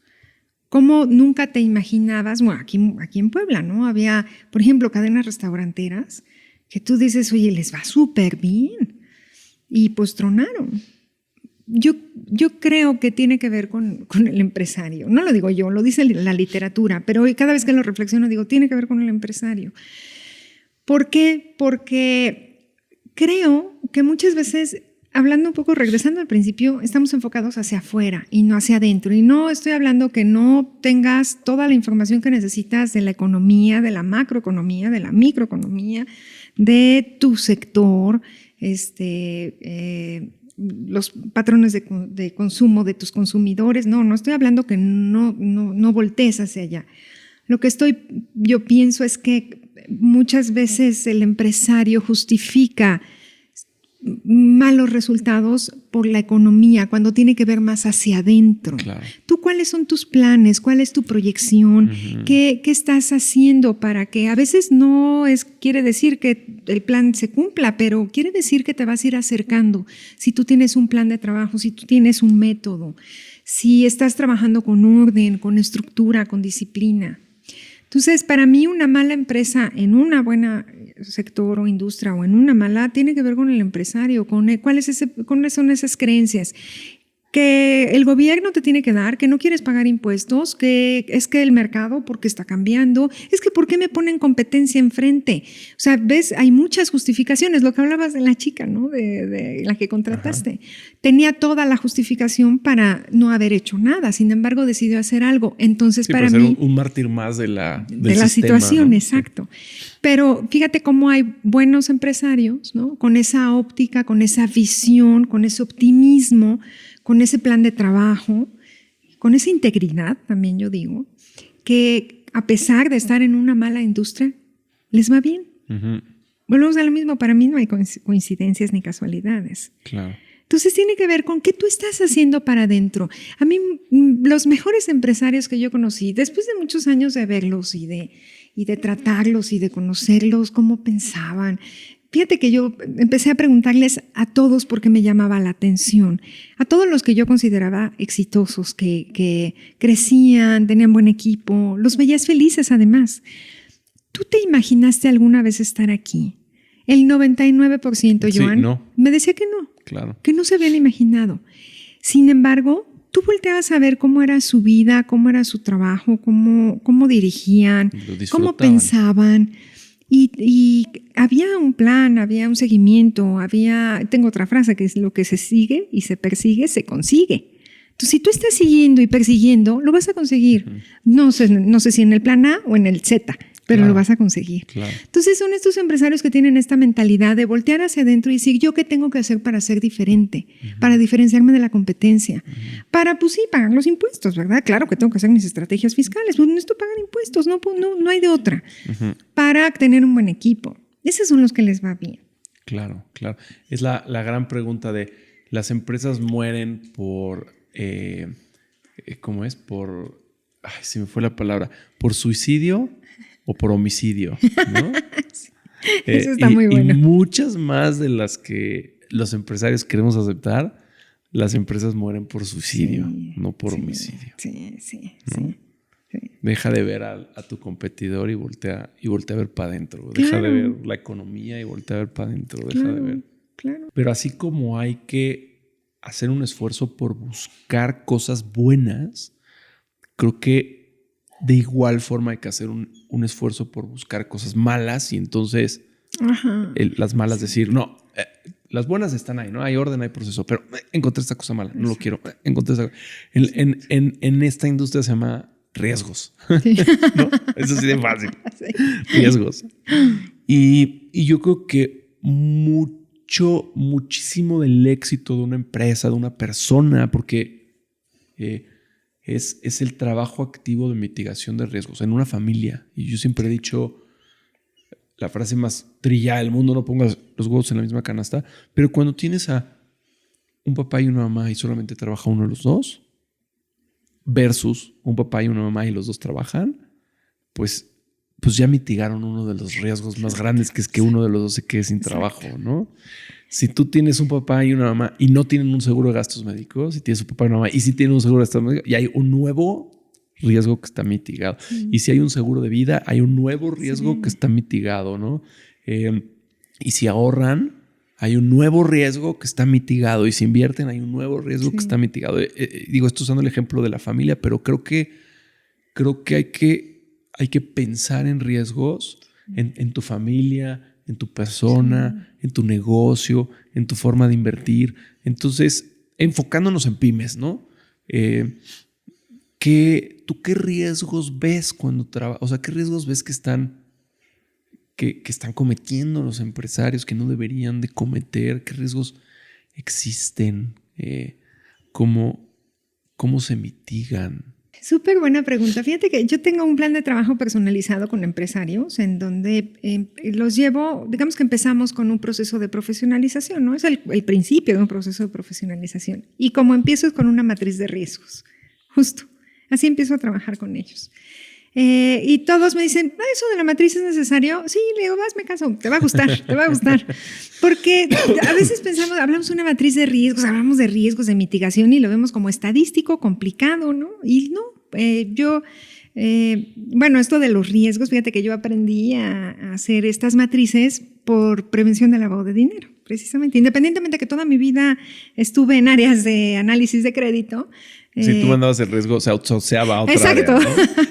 ¿Cómo nunca te imaginabas? Bueno, aquí en Puebla, ¿no? Había, por ejemplo, cadenas restauranteras que tú dices, oye, les va súper bien. Y pues tronaron. Yo creo que tiene que ver con el empresario. No lo digo yo, lo dice la literatura, pero hoy cada vez que lo reflexiono digo, tiene que ver con el empresario. ¿Por qué? Porque creo que muchas veces, hablando un poco, regresando al principio, estamos enfocados hacia afuera y no hacia adentro. Y no estoy hablando que no tengas toda la información que necesitas de la economía, de la macroeconomía, de la microeconomía, de tu sector, los patrones de consumo de tus consumidores. No estoy hablando que no voltees hacia allá. Lo que yo pienso es que muchas veces el empresario justifica malos resultados por la economía cuando tiene que ver más hacia adentro. Claro. ¿Tú cuáles son tus planes? ¿Cuál es tu proyección? ¿Qué estás haciendo para que a veces quiere decir que el plan se cumpla, pero quiere decir que te vas a ir acercando? Si tú tienes un plan de trabajo, si tú tienes un método, si estás trabajando con orden, con estructura, con disciplina. Entonces, para mí una mala empresa en una buena sector o industria o en una mala tiene que ver con el empresario, cuáles son esas creencias que el gobierno te tiene que dar, que no quieres pagar impuestos, que es que el mercado porque está cambiando, es que ¿por qué me ponen competencia enfrente? O sea, ves, hay muchas justificaciones, lo que hablabas de la chica, ¿no? De la que contrataste. Ajá. Tenía toda la justificación para no haber hecho nada, sin embargo decidió hacer algo. Entonces, sí, para ser mí... un mártir más de la situación, ¿no? Exacto. Sí. Pero fíjate cómo hay buenos empresarios, ¿no? Con esa óptica, con esa visión, con ese optimismo, con ese plan de trabajo, con esa integridad, también yo digo, que a pesar de estar en una mala industria, les va bien. Uh-huh. Volvemos a lo mismo, para mí no hay coincidencias ni casualidades. Claro. Entonces tiene que ver con qué tú estás haciendo para adentro. A mí, los mejores empresarios que yo conocí, después de muchos años de verlos y de tratarlos y de conocerlos, cómo pensaban, fíjate que yo empecé a preguntarles a todos porque me llamaba la atención, a todos los que yo consideraba exitosos, que crecían, tenían buen equipo, los veías felices además. ¿Tú te imaginaste alguna vez estar aquí? El 99%, Joan, no. me decía que no, Claro. que no se habían imaginado. Sin embargo, tú volteabas a ver cómo era su vida, cómo era su trabajo, cómo dirigían, cómo pensaban. Y había un plan, había un seguimiento, tengo otra frase que es: lo que se sigue y se persigue, se consigue. Entonces, si tú estás siguiendo y persiguiendo, lo vas a conseguir. Uh-huh. No sé si en el plan A o en el Z, pero claro, lo vas a conseguir. Claro. Entonces, son estos empresarios que tienen esta mentalidad de voltear hacia adentro y decir: ¿yo qué tengo que hacer para ser diferente? Uh-huh. Para diferenciarme de la competencia. Uh-huh. Para, pues sí, pagar los impuestos, ¿verdad? Claro que tengo que hacer mis estrategias fiscales. Pues esto pagan impuestos, no hay de otra. Uh-huh. Para tener un buen equipo. Esos son los que les va bien. Claro, claro. Es la gran pregunta de: ¿las empresas mueren por... ¿cómo es? Ay, se me fue la palabra. ¿Por suicidio o por homicidio? ¿No? Sí, eso está muy bueno. Y muchas más de las que los empresarios queremos aceptar, las empresas mueren por suicidio, sí, no por homicidio. Sí. ¿No? Sí. Deja de ver a tu competidor y voltea a ver para adentro. Claro. Deja de ver la economía y voltea a ver para adentro. Deja de ver. Claro. Pero así como hay que hacer un esfuerzo por buscar cosas buenas, creo que de igual forma hay que hacer un esfuerzo por buscar cosas malas y entonces las malas decir, no, las buenas están ahí, ¿no? Hay orden, hay proceso, pero encontré esta cosa mala, no lo quiero, encontré esta... En esta industria se llama riesgos, sí. ¿No? Eso sí de fácil. Sí. Riesgos. Y yo creo que muchísimo del éxito de una empresa, de una persona, porque es el trabajo activo de mitigación de riesgos en una familia. Y yo siempre he dicho la frase más trillada del mundo: no pongas los huevos en la misma canasta. Pero cuando tienes a un papá y una mamá y solamente trabaja uno de los dos, versus un papá y una mamá y los dos trabajan, pues ya mitigaron uno de los riesgos más grandes, que es que uno de los dos se quede sin trabajo, ¿no? Si tú tienes un papá y una mamá y no tienen un seguro de gastos médicos, si tienes un papá y una mamá y si tienen un seguro de gastos médicos, y hay un nuevo riesgo que está mitigado. Y si hay un seguro de vida, hay un nuevo riesgo que está mitigado, ¿no? Y si ahorran, hay un nuevo riesgo que está mitigado. Y si invierten, hay un nuevo riesgo que está mitigado. Digo, esto usando el ejemplo de la familia, pero creo que hay que pensar en riesgos en tu familia, en tu persona, en tu negocio, en tu forma de invertir. Entonces, enfocándonos en pymes, ¿no? ¿Tú qué riesgos ves cuando trabajas? O sea, ¿qué riesgos ves que están cometiendo los empresarios que no deberían de cometer? ¿Qué riesgos existen? ¿Cómo se mitigan? Súper buena pregunta. Fíjate que yo tengo un plan de trabajo personalizado con empresarios en donde los llevo, digamos que empezamos con un proceso de profesionalización, ¿no? Es el principio de un proceso de profesionalización. Y como empiezo es con una matriz de riesgos, justo. Así empiezo a trabajar con ellos. Y todos me dicen, ¿eso de la matriz es necesario? Sí, le digo, me caso, te va a gustar. Porque a veces hablamos de una matriz de riesgos, hablamos de riesgos de mitigación y lo vemos como estadístico, complicado, ¿no? Y no, esto de los riesgos, fíjate que yo aprendí a hacer estas matrices por prevención del lavado de dinero, precisamente. Independientemente de que toda mi vida estuve en áreas de análisis de crédito. Si tú mandabas el riesgo, se outsourceaba a otra área, ¿no?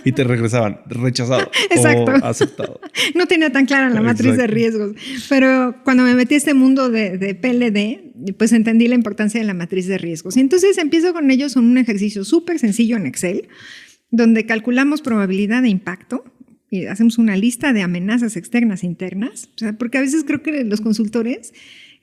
Y te regresaban rechazado o aceptado. No tenía tan clara la matriz de riesgos. Pero cuando me metí a este mundo de PLD, pues entendí la importancia de la matriz de riesgos. Y entonces empiezo con ellos en un ejercicio súper sencillo en Excel, donde calculamos probabilidad de impacto y hacemos una lista de amenazas externas e internas. O sea, porque a veces creo que los consultores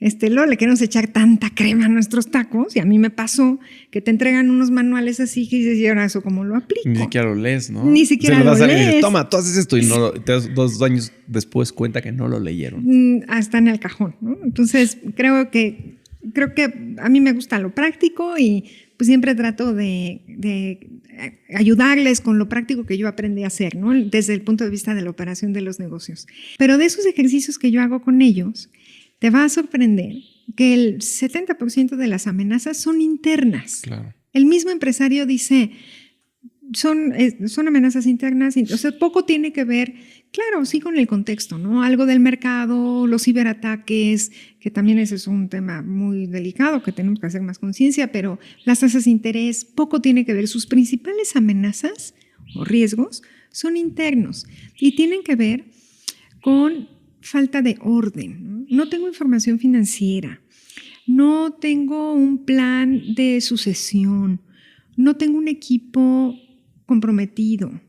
Luego le queremos echar tanta crema a nuestros tacos, y a mí me pasó que te entregan unos manuales así que dices, ¿y ahora eso cómo lo aplico? Ni siquiera lo lees, ¿no? Ni siquiera lo lees. Dices, toma, tú haces esto y no, te das 2 años después cuenta que no lo leyeron. Hasta en el cajón, ¿no? Entonces, creo que a mí me gusta lo práctico y pues siempre trato de ayudarles con lo práctico que yo aprendí a hacer, ¿no? Desde el punto de vista de la operación de los negocios. Pero de esos ejercicios que yo hago con ellos, te va a sorprender que el 70% de las amenazas son internas. Claro. El mismo empresario dice, son amenazas internas, o sea, poco tiene que ver, claro, sí con el contexto, ¿no? Algo del mercado, los ciberataques, que también ese es un tema muy delicado que tenemos que hacer más conciencia, pero las tasas de interés, poco tiene que ver. Sus principales amenazas o riesgos son internos y tienen que ver con falta de orden, ¿no? No tengo información financiera, no tengo un plan de sucesión, no tengo un equipo comprometido,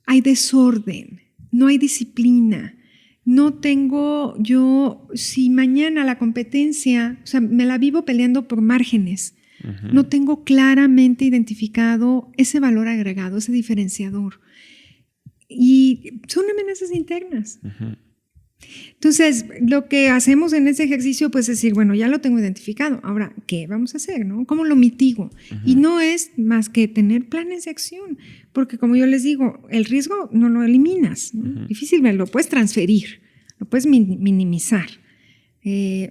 hay desorden, no hay disciplina, no tengo yo, si mañana la competencia, o sea, me la vivo peleando por márgenes, no tengo claramente identificado ese valor agregado, ese diferenciador. Y son amenazas internas. Entonces, lo que hacemos en ese ejercicio, pues es decir, bueno, ya lo tengo identificado, ahora, ¿qué vamos a hacer, no? ¿Cómo lo mitigo? Y no es más que tener planes de acción, porque como yo les digo, el riesgo no lo eliminas, ¿no? Difícilmente lo puedes transferir, lo puedes minimizar,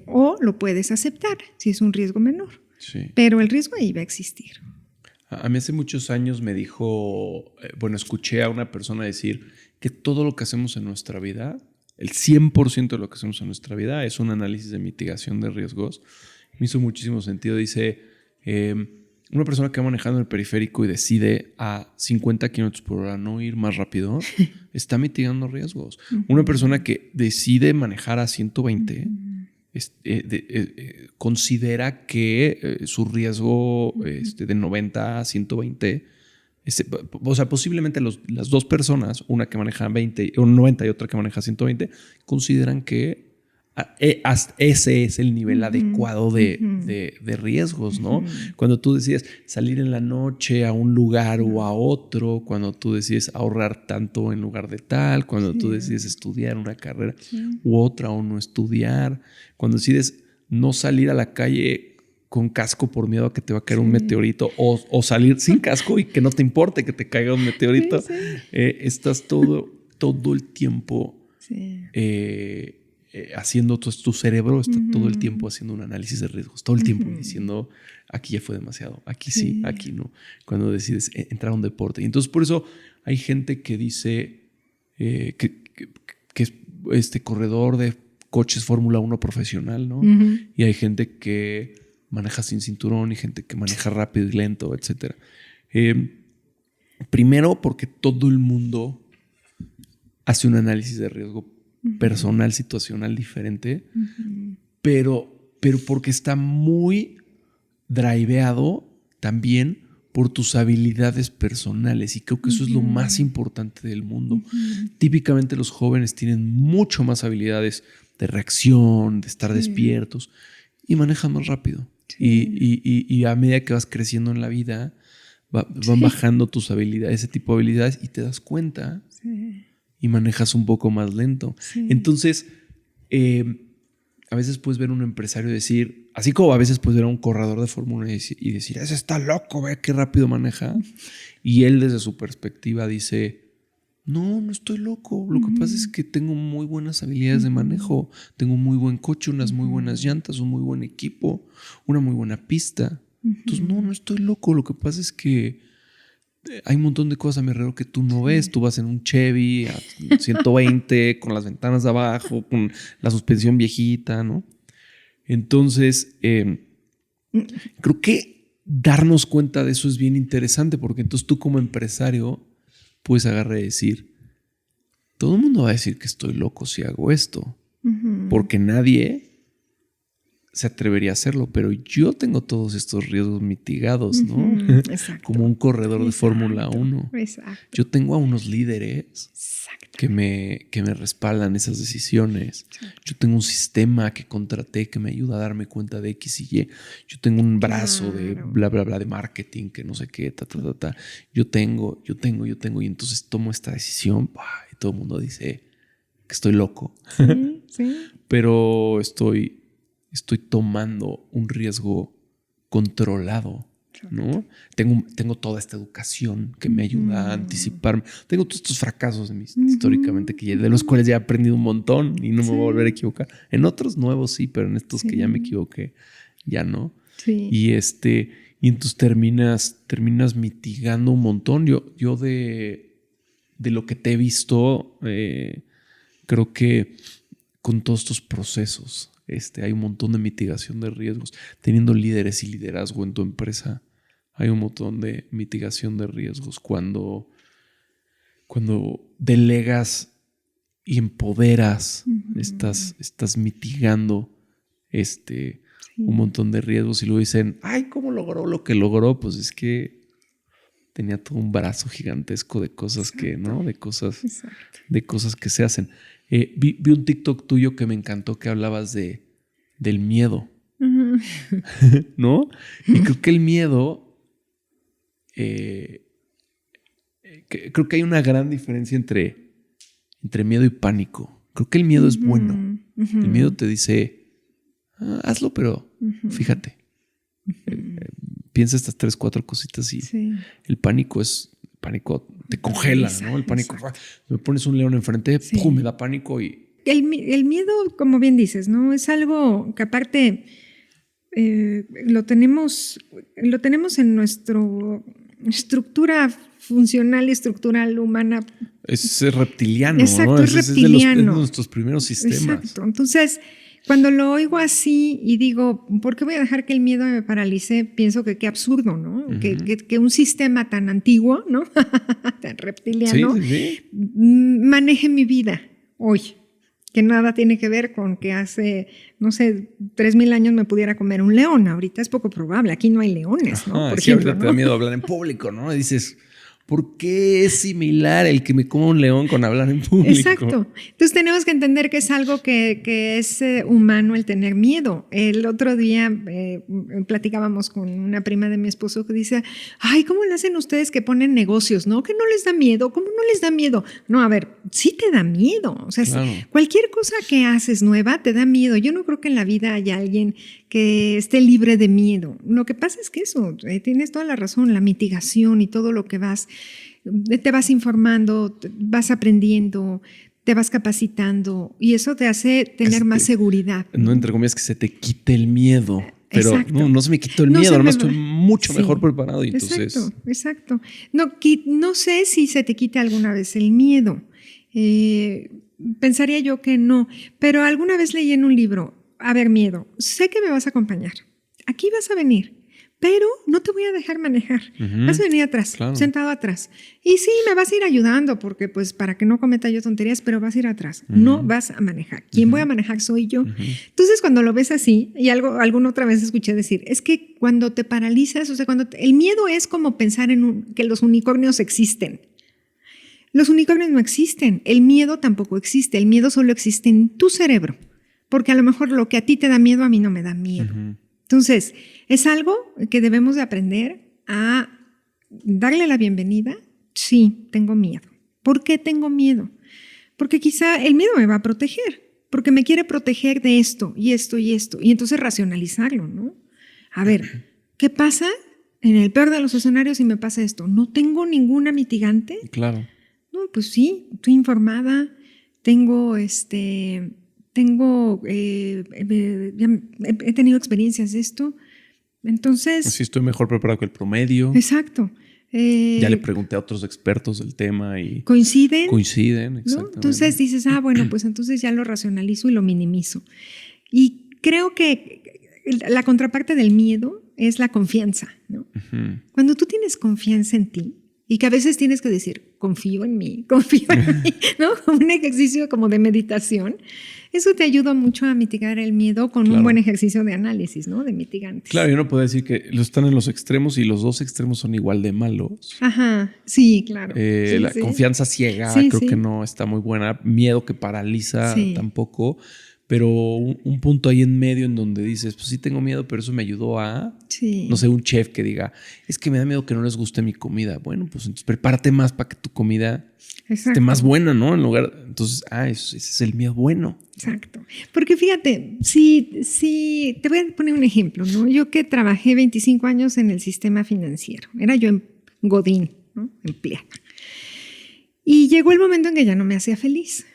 o lo puedes aceptar si es un riesgo menor, sí. Pero el riesgo ahí va a existir. A mí hace muchos años me dijo, escuché a una persona decir que todo lo que hacemos en nuestra vida, el 100% de lo que hacemos en nuestra vida es un análisis de mitigación de riesgos. Me hizo muchísimo sentido. Dice, una persona que va manejando en el periférico y decide a 50 kilómetros por hora no ir más rápido, está mitigando riesgos. Una persona que decide manejar a 120 considera que su riesgo de 90 a 120... o sea, posiblemente las dos personas, una que maneja 90 y otra que maneja 120, consideran que ese es el nivel adecuado de riesgos, ¿no? Cuando tú decides salir en la noche a un lugar o a otro, cuando tú decides ahorrar tanto en lugar de tal, cuando tú decides estudiar una carrera u otra o no estudiar, cuando decides no salir a la calle con casco por miedo a que te va a caer un meteorito o salir sin casco y que no te importe que te caiga un meteorito. Estás todo el tiempo haciendo, tu cerebro está todo el tiempo haciendo un análisis de riesgos, todo el tiempo diciendo, aquí ya fue demasiado, aquí sí, aquí no, cuando decides entrar a un deporte. Y entonces por eso hay gente que dice que es corredor de coches Fórmula 1 profesional, ¿no? Y hay gente que maneja sin cinturón y gente que maneja rápido y lento, etc. Primero, porque todo el mundo hace un análisis de riesgo personal, situacional diferente, pero porque está muy driveado también por tus habilidades personales, y creo que eso es lo más importante del mundo. Típicamente los jóvenes tienen mucho más habilidades de reacción, de estar despiertos, y manejan más rápido. Y a medida que vas creciendo en la vida, van bajando tus habilidades, ese tipo de habilidades, y te das cuenta y manejas un poco más lento. Entonces, a veces puedes ver a un empresario decir, así como a veces puedes ver a un corredor de Fórmula 1 y decir, ese está loco, ve qué rápido maneja. Y él desde su perspectiva dice, no estoy loco. Lo que pasa es que tengo muy buenas habilidades de manejo. Tengo un muy buen coche, unas muy buenas llantas, un muy buen equipo, una muy buena pista. Entonces, no estoy loco. Lo que pasa es que hay un montón de cosas a mi alrededor que tú no ves. Tú vas en un Chevy a 120 con las ventanas de abajo, con la suspensión viejita, ¿no? Entonces, creo que darnos cuenta de eso es bien interesante, porque entonces tú como empresario puedes agarrar y decir, todo el mundo va a decir que estoy loco si hago esto, porque nadie se atrevería a hacerlo, pero yo tengo todos estos riesgos mitigados, ¿no? Como un corredor de Fórmula 1. Yo tengo a unos líderes que me respaldan esas decisiones. Yo tengo un sistema que contraté que me ayuda a darme cuenta de X y Y. Yo tengo un brazo de bla, bla, bla de marketing que no sé qué, ta, ta, ta, ta. Yo tengo. Y entonces tomo esta decisión y todo el mundo dice que estoy loco. Sí, sí. Pero estoy tomando un riesgo controlado, ¿no? Tengo toda esta educación que me ayuda a anticiparme. Tengo todos estos fracasos históricamente de los cuales ya he aprendido un montón y no me voy a volver a equivocar. En otros nuevos sí, pero en estos que ya me equivoqué, ya no. Sí. Y entonces terminas mitigando un montón. Yo de lo que te he visto, creo que con todos estos procesos, hay un montón de mitigación de riesgos. Teniendo líderes y liderazgo en tu empresa, hay un montón de mitigación de riesgos. Cuando delegas y empoderas, estás mitigando un montón de riesgos. Y luego dicen, ay, ¿cómo logró lo que logró? Pues es que tenía todo un brazo gigantesco de cosas que, ¿no? De cosas que se hacen. Vi un TikTok tuyo que me encantó, que hablabas del miedo, ¿no? Y creo que el miedo, creo que hay una gran diferencia entre miedo y pánico. Creo que el miedo es bueno. El miedo te dice, hazlo, pero fíjate. Piensa estas 3, 4 cositas y el pánico te congela, ¿no? El pánico, me pones un león enfrente, ¡pum!, me da pánico y... El miedo, como bien dices, ¿no? Es algo que aparte lo tenemos en nuestra estructura funcional y estructural humana. Es reptiliano, exacto, ¿no? Es reptiliano. Es de nuestros primeros sistemas. Exacto. Entonces, cuando lo oigo así y digo, ¿por qué voy a dejar que el miedo me paralice? Pienso que qué absurdo, ¿no? Que un sistema tan antiguo, ¿no? Tan reptiliano, maneje mi vida hoy. Que nada tiene que ver con que hace, no sé, 3,000 años me pudiera comer un león. Ahorita es poco probable. Aquí no hay leones, ¿no? Por ejemplo, ahorita te da miedo hablar en público, ¿no? Y dices, ¿por qué es similar el que me coma un león con hablar en público? Exacto. Entonces tenemos que entender que es algo que es humano el tener miedo. El otro día platicábamos con una prima de mi esposo que dice, ay, ¿cómo le hacen ustedes que ponen negocios, no? ¿Que no les da miedo? ¿Cómo no les da miedo? No, a ver, sí te da miedo. O sea, claro. Cualquier cosa que haces nueva te da miedo. Yo no creo que en la vida haya alguien que esté libre de miedo. Lo que pasa es que eso, tienes toda la razón, la mitigación y todo lo que te vas informando, vas aprendiendo, te vas capacitando y eso te hace tener más seguridad. No, entre comillas, que se te quite el miedo. Pero no se me quitó el miedo, nomás estoy mucho mejor preparado. Y entonces... Exacto. No sé si se te quita alguna vez el miedo. Pensaría yo que no. Pero alguna vez leí en un libro, a ver, miedo, sé que me vas a acompañar. Aquí vas a venir. Pero no te voy a dejar manejar. Vas a venir atrás, sentado atrás. Y sí, me vas a ir ayudando porque pues para que no cometa yo tonterías, pero vas a ir atrás. No vas a manejar. Quien voy a manejar soy yo. Entonces, cuando lo ves así, y alguna otra vez escuché decir, es que cuando te paralizas, o sea, el miedo es como pensar que los unicornios existen. Los unicornios no existen. El miedo tampoco existe. El miedo solo existe en tu cerebro. Porque a lo mejor lo que a ti te da miedo, a mí no me da miedo. Entonces, es algo que debemos de aprender a darle la bienvenida. Sí, tengo miedo. ¿Por qué tengo miedo? Porque quizá el miedo me va a proteger, porque me quiere proteger de esto y esto y esto. Y entonces racionalizarlo, ¿no? A ver, ¿qué pasa en el peor de los escenarios si me pasa esto? ¿No tengo ninguna mitigante? Claro. No, pues sí, estoy informada, he tenido experiencias de esto, entonces... Sí, estoy mejor preparado que el promedio. Exacto. Ya le pregunté a otros expertos del tema y... ¿Coinciden? Exactamente. ¿No? Entonces dices, bueno, pues entonces ya lo racionalizo y lo minimizo. Y creo que la contraparte del miedo es la confianza, ¿no? Cuando tú tienes confianza en ti y que a veces tienes que decir, confío en mí, ¿no? Un ejercicio como de meditación. Eso te ayuda mucho a mitigar el miedo con un buen ejercicio de análisis, ¿no? De mitigantes. Claro, yo no puedo decir que están en los extremos y los dos extremos son igual de malos. Ajá, sí, claro. La confianza ciega creo que no está muy buena. Miedo que paraliza tampoco. Pero un punto ahí en medio en donde dices, pues sí tengo miedo, pero eso me ayudó a, no sé, un chef que diga, es que me da miedo que no les guste mi comida. Bueno, pues entonces prepárate más para que tu comida esté más buena, ¿no? En lugar, entonces, ese es el miedo bueno. Exacto. Porque fíjate, si te voy a poner un ejemplo, ¿no? Yo que trabajé 25 años en el sistema financiero, era yo en Godín, ¿no? Empleada. Y llegó el momento en que ya no me hacía feliz.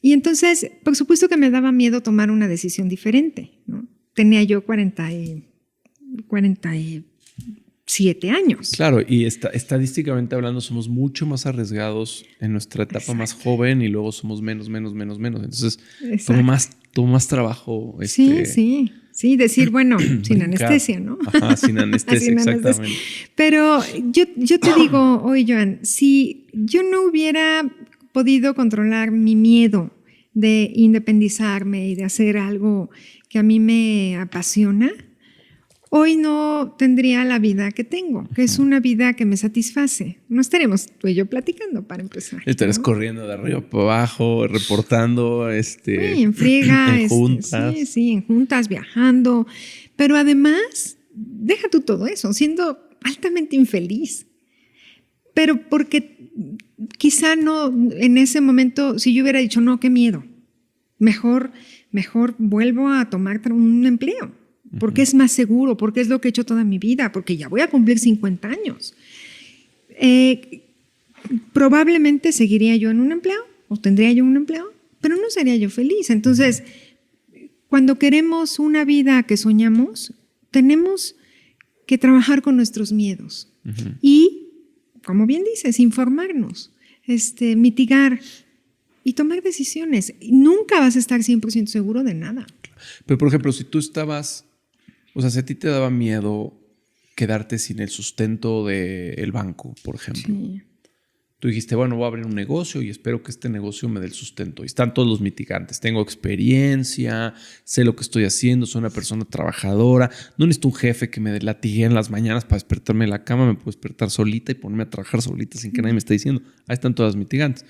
Y entonces, por supuesto que me daba miedo tomar una decisión diferente, ¿no? Tenía yo 47 años. Claro, y estadísticamente hablando somos mucho más arriesgados en nuestra etapa más joven y luego somos menos. Entonces, toma más trabajo. Sí, decir, bueno, sin anestesia, ¿no? Ajá, sin anestesia, exactamente. Pero yo te digo, oye, Joan, si yo no hubiera podido controlar mi miedo de independizarme y de hacer algo que a mí me apasiona, hoy no tendría la vida que tengo, que es una vida que me satisface. No estaremos tú y yo platicando para empezar. Estarás corriendo de arriba para abajo, reportando, en friega, en juntas. En juntas, viajando. Pero además, deja tú todo eso, siendo altamente infeliz. Pero porque quizá no, en ese momento, si yo hubiera dicho, no, qué miedo, mejor vuelvo a tomar un empleo, porque es más seguro, porque es lo que he hecho toda mi vida, porque ya voy a cumplir 50 años. Probablemente seguiría yo en un empleo, o tendría yo un empleo, pero no sería yo feliz. Entonces, cuando queremos una vida que soñamos, tenemos que trabajar con nuestros miedos y, como bien dices, informarnos, mitigar y tomar decisiones. Nunca vas a estar 100% seguro de nada. Pero, por ejemplo, si tú estabas, o sea, si a ti te daba miedo quedarte sin el sustento del banco, por ejemplo. Sí. Tú dijiste, bueno, voy a abrir un negocio y espero que este negocio me dé el sustento. Y están todos los mitigantes. Tengo experiencia, sé lo que estoy haciendo, soy una persona trabajadora. No necesito un jefe que me latigue en las mañanas para despertarme de la cama. Me puedo despertar solita y ponerme a trabajar solita sin que nadie me esté diciendo. Ahí están todas las mitigantes.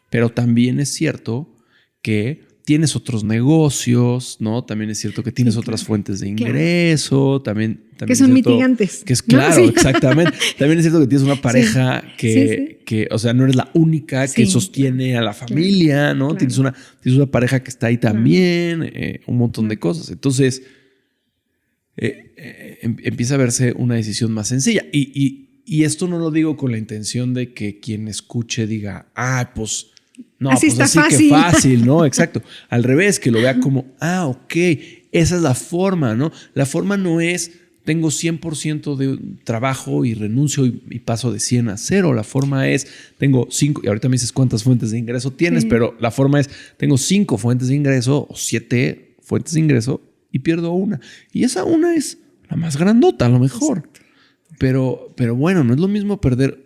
Pero también es cierto que tienes otros negocios, ¿no? También es cierto que tienes otras fuentes de ingreso. También que son mitigantes. Que es claro, ¿no? Sí. Exactamente. También es cierto que tienes una pareja que, o sea, no eres la única que sostiene a la familia, ¿no? Claro. Tienes una pareja que está ahí también, un montón de cosas. Entonces, empieza a verse una decisión más sencilla. Y esto no lo digo con la intención de que quien escuche diga, pues... No, así pues está así fácil. Que fácil, ¿no? Exacto. Al revés, que lo vea como, ok, esa es la forma, ¿no? La forma no es, tengo 100% de trabajo y renuncio y paso de 100 a 0. La forma es, tengo 5, y ahorita me dices cuántas fuentes de ingreso tienes, pero la forma es, tengo 5 fuentes de ingreso o 7 fuentes de ingreso y pierdo una. Y esa una es la más grandota, a lo mejor. Pero bueno, no es lo mismo perder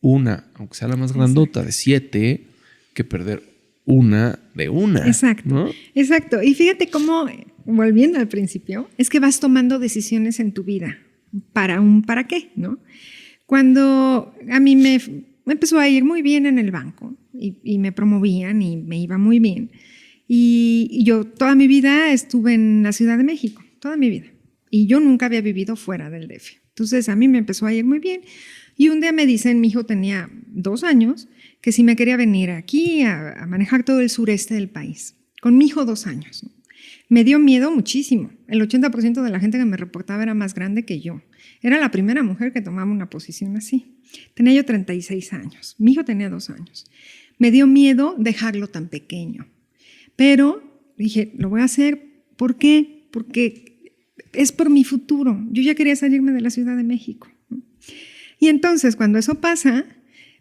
una, aunque sea la más grandota, de 7, que perder una de una. Exacto, ¿no? Exacto. Y fíjate cómo, volviendo al principio, es que vas tomando decisiones en tu vida para qué, ¿no? Cuando a mí me empezó a ir muy bien en el banco y me promovían y me iba muy bien. Y yo toda mi vida estuve en la Ciudad de México, toda mi vida. Y yo nunca había vivido fuera del DF. Entonces a mí me empezó a ir muy bien. Y un día me dicen, mi hijo tenía 2 años, que si me quería venir aquí a manejar todo el sureste del país. Con mi hijo 2 años. Me dio miedo muchísimo. El 80% de la gente que me reportaba era más grande que yo. Era la primera mujer que tomaba una posición así. Tenía yo 36 años. Mi hijo tenía 2 años. Me dio miedo dejarlo tan pequeño. Pero dije, lo voy a hacer. ¿Por qué? Porque es por mi futuro. Yo ya quería salirme de la Ciudad de México. Y entonces, cuando eso pasa,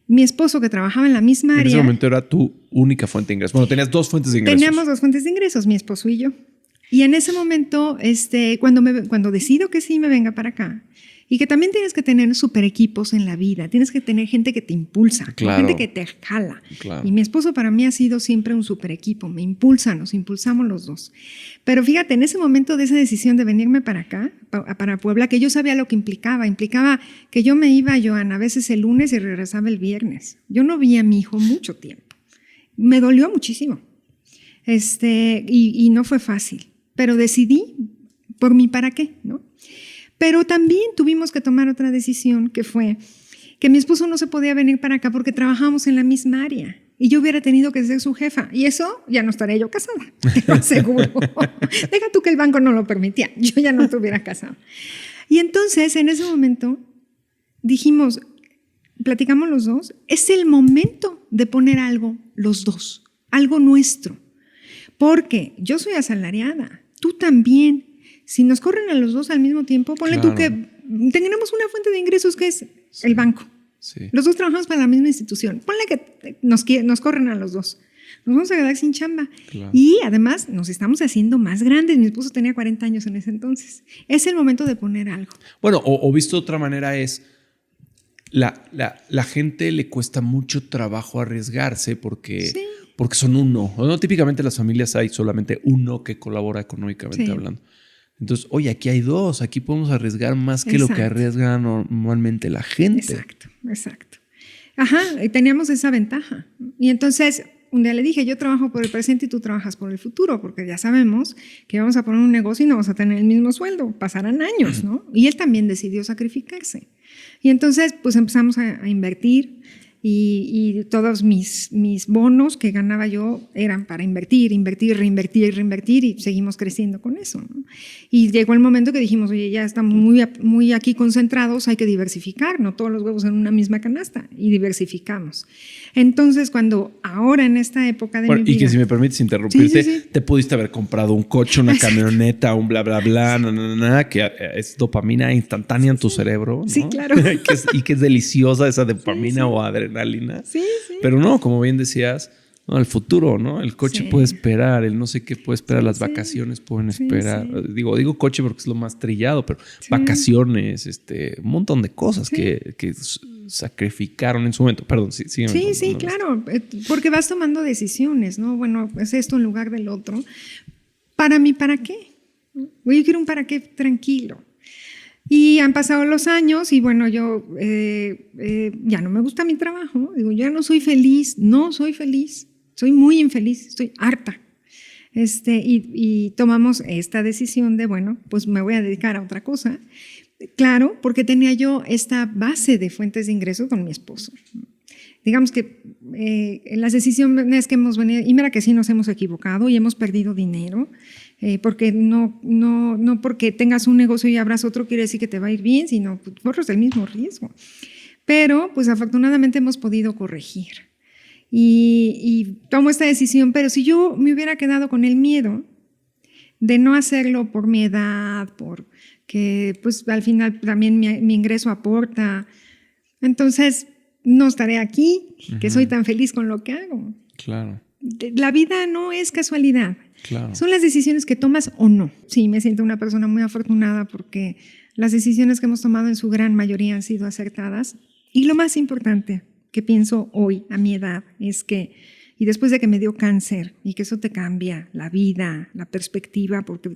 mi esposo, que trabajaba en la misma área... En ese momento era tu única fuente de ingresos. Bueno, tenías 2 fuentes de ingresos. Teníamos 2 fuentes de ingresos, mi esposo y yo. Y en ese momento, cuando decido que sí me venga para acá, Y que también tienes que tener super equipos en la vida, tienes que tener gente que te impulsa, Claro. gente que te jala. Claro. Y mi esposo para mí ha sido siempre un super equipo, me impulsa, nos impulsamos los dos. Pero fíjate, en ese momento de esa decisión de venirme para acá, para Puebla, que yo sabía lo que implicaba que yo me iba, Joana, a veces el lunes y regresaba el viernes. Yo no vi a mi hijo mucho tiempo. Me dolió muchísimo. Y no fue fácil, pero decidí por mi para qué, ¿no? Pero también tuvimos que tomar otra decisión, que fue que mi esposo no se podía venir para acá porque trabajábamos en la misma área y yo hubiera tenido que ser su jefa y eso ya no estaría yo casada, te lo aseguro. Deja tú que el banco no lo permitía, yo ya no estuviera casada. Y entonces en ese momento dijimos, platicamos los dos, es el momento de poner algo los dos, algo nuestro, porque yo soy asalariada, tú también. Si nos corren a los dos al mismo tiempo, ponle tú que tengamos una fuente de ingresos que es el banco. Sí. Los dos trabajamos para la misma institución. Ponle que nos corren a los dos. Nos vamos a quedar sin chamba. Claro. Y además nos estamos haciendo más grandes. Mi esposo tenía 40 años en ese entonces. Es el momento de poner algo. Bueno, o visto de otra manera es, la gente le cuesta mucho trabajo arriesgarse porque son uno. ¿No? Típicamente en las familias hay solamente uno que colabora económicamente hablando. Entonces, oye, aquí hay dos, aquí podemos arriesgar más que lo que arriesga normalmente la gente. Exacto. Ajá, y teníamos esa ventaja. Y entonces, un día le dije, yo trabajo por el presente y tú trabajas por el futuro, porque ya sabemos que vamos a poner un negocio y no vamos a tener el mismo sueldo, pasarán años, ¿no? Y él también decidió sacrificarse. Y entonces, pues empezamos a invertir. Y todos mis bonos que ganaba yo eran para invertir y seguimos creciendo con eso, ¿no? Y llegó el momento que dijimos, oye, ya estamos muy aquí concentrados, hay que diversificar, no todos los huevos en una misma canasta, y diversificamos. Entonces, cuando ahora en esta época de mi vida… Y que si me permites interrumpirte, te pudiste haber comprado un coche, una camioneta, un bla, bla, bla, que es dopamina instantánea en tu cerebro, ¿no? Sí, claro. y que es deliciosa esa dopamina o adrenalina. Sí. Pero no, como bien decías, no, el futuro, ¿no? El coche puede esperar, el no sé qué puede esperar, las vacaciones pueden esperar. Digo coche porque es lo más trillado, pero vacaciones, un montón de cosas que sacrificaron en su momento. Perdón, sígueme. Sí, claro, porque vas tomando decisiones, ¿no? Bueno, es esto en lugar del otro. ¿Para mí para qué? Yo quiero un para qué tranquilo. Y han pasado los años y bueno, yo ya no me gusta mi trabajo. Digo, ya no soy feliz, soy muy infeliz, estoy harta. Y tomamos esta decisión de, bueno, pues me voy a dedicar a otra cosa. Claro, porque tenía yo esta base de fuentes de ingreso con mi esposo. Digamos que en las decisiones que hemos venido, y mira que sí nos hemos equivocado y hemos perdido dinero, porque no porque tengas un negocio y abras otro quiere decir que te va a ir bien, sino pues, corres el mismo riesgo. Pero pues afortunadamente hemos podido corregir. Y tomo esta decisión, pero si yo me hubiera quedado con el miedo de no hacerlo por mi edad, porque pues al final también mi ingreso aporta, entonces no estaré aquí, que soy tan feliz con lo que hago. Claro. La vida no es casualidad. Claro. Son las decisiones que tomas o no. Sí, me siento una persona muy afortunada porque las decisiones que hemos tomado en su gran mayoría han sido acertadas. Y lo más importante que pienso hoy a mi edad es que, y después de que me dio cáncer, y que eso te cambia la vida, la perspectiva, porque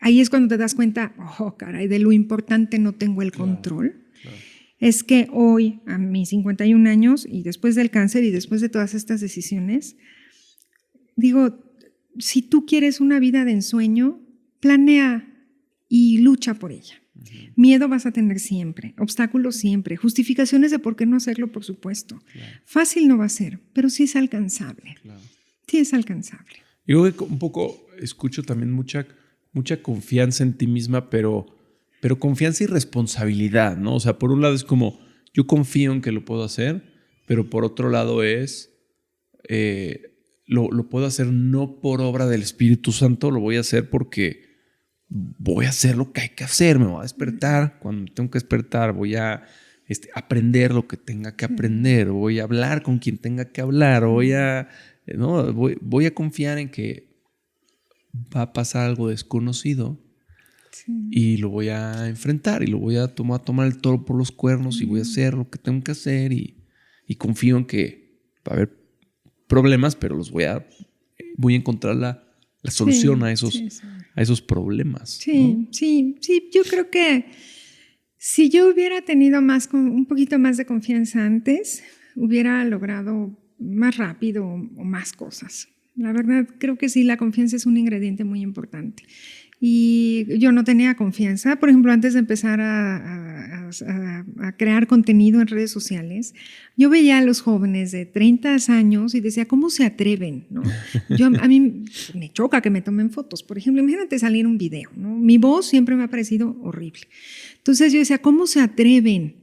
ahí es cuando te das cuenta, oh, caray, de lo importante no tengo el control. Claro. Es que hoy, a mis 51 años, y después del cáncer y después de todas estas decisiones, digo, si tú quieres una vida de ensueño, planea y lucha por ella. Miedo vas a tener siempre, obstáculos siempre, justificaciones de por qué no hacerlo, por supuesto. Claro. Fácil no va a ser, pero sí es alcanzable. Claro. Sí es alcanzable. Yo un poco escucho también mucha confianza en ti misma, pero confianza y responsabilidad, ¿no? O sea, por un lado es como, yo confío en que lo puedo hacer, pero por otro lado es, lo puedo hacer no por obra del Espíritu Santo, lo voy a hacer porque voy a hacer lo que hay que hacer, me voy a despertar cuando tengo que despertar, voy a aprender lo que tenga que aprender, voy a hablar con quien tenga que hablar, voy a confiar en que va a pasar algo desconocido, y lo voy a enfrentar y lo voy a tomar el toro por los cuernos y voy a hacer lo que tengo que hacer y confío en que va a haber problemas, pero voy a encontrar la solución a esos problemas. Sí, ¿no? sí, yo creo que si yo hubiera tenido un poquito más de confianza antes, hubiera logrado más rápido o más cosas. La verdad, creo que sí, la confianza es un ingrediente muy importante. Y yo no tenía confianza. Por ejemplo, antes de empezar a crear contenido en redes sociales, yo veía a los jóvenes de 30 años y decía, ¿cómo se atreven? ¿No? A mí me choca que me tomen fotos. Por ejemplo, imagínate salir en un video, ¿no? Mi voz siempre me ha parecido horrible. Entonces yo decía, ¿cómo se atreven?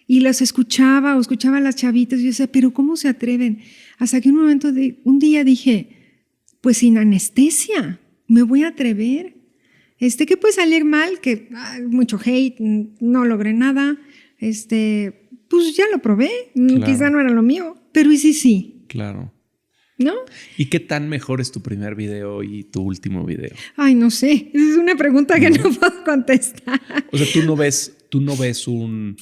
Y los escuchaba a las chavitas y yo decía, ¿pero cómo se atreven? Hasta que un día dije, pues sin anestesia, me voy a atrever. Que puede salir mal, que mucho hate, no logré nada, pues ya lo probé, claro. Quizá no era lo mío, pero ¿y sí? Claro. ¿No? ¿Y qué tan mejor es tu primer video y tu último video? Ay, no sé, esa es una pregunta que no puedo contestar. O sea, tú no ves un...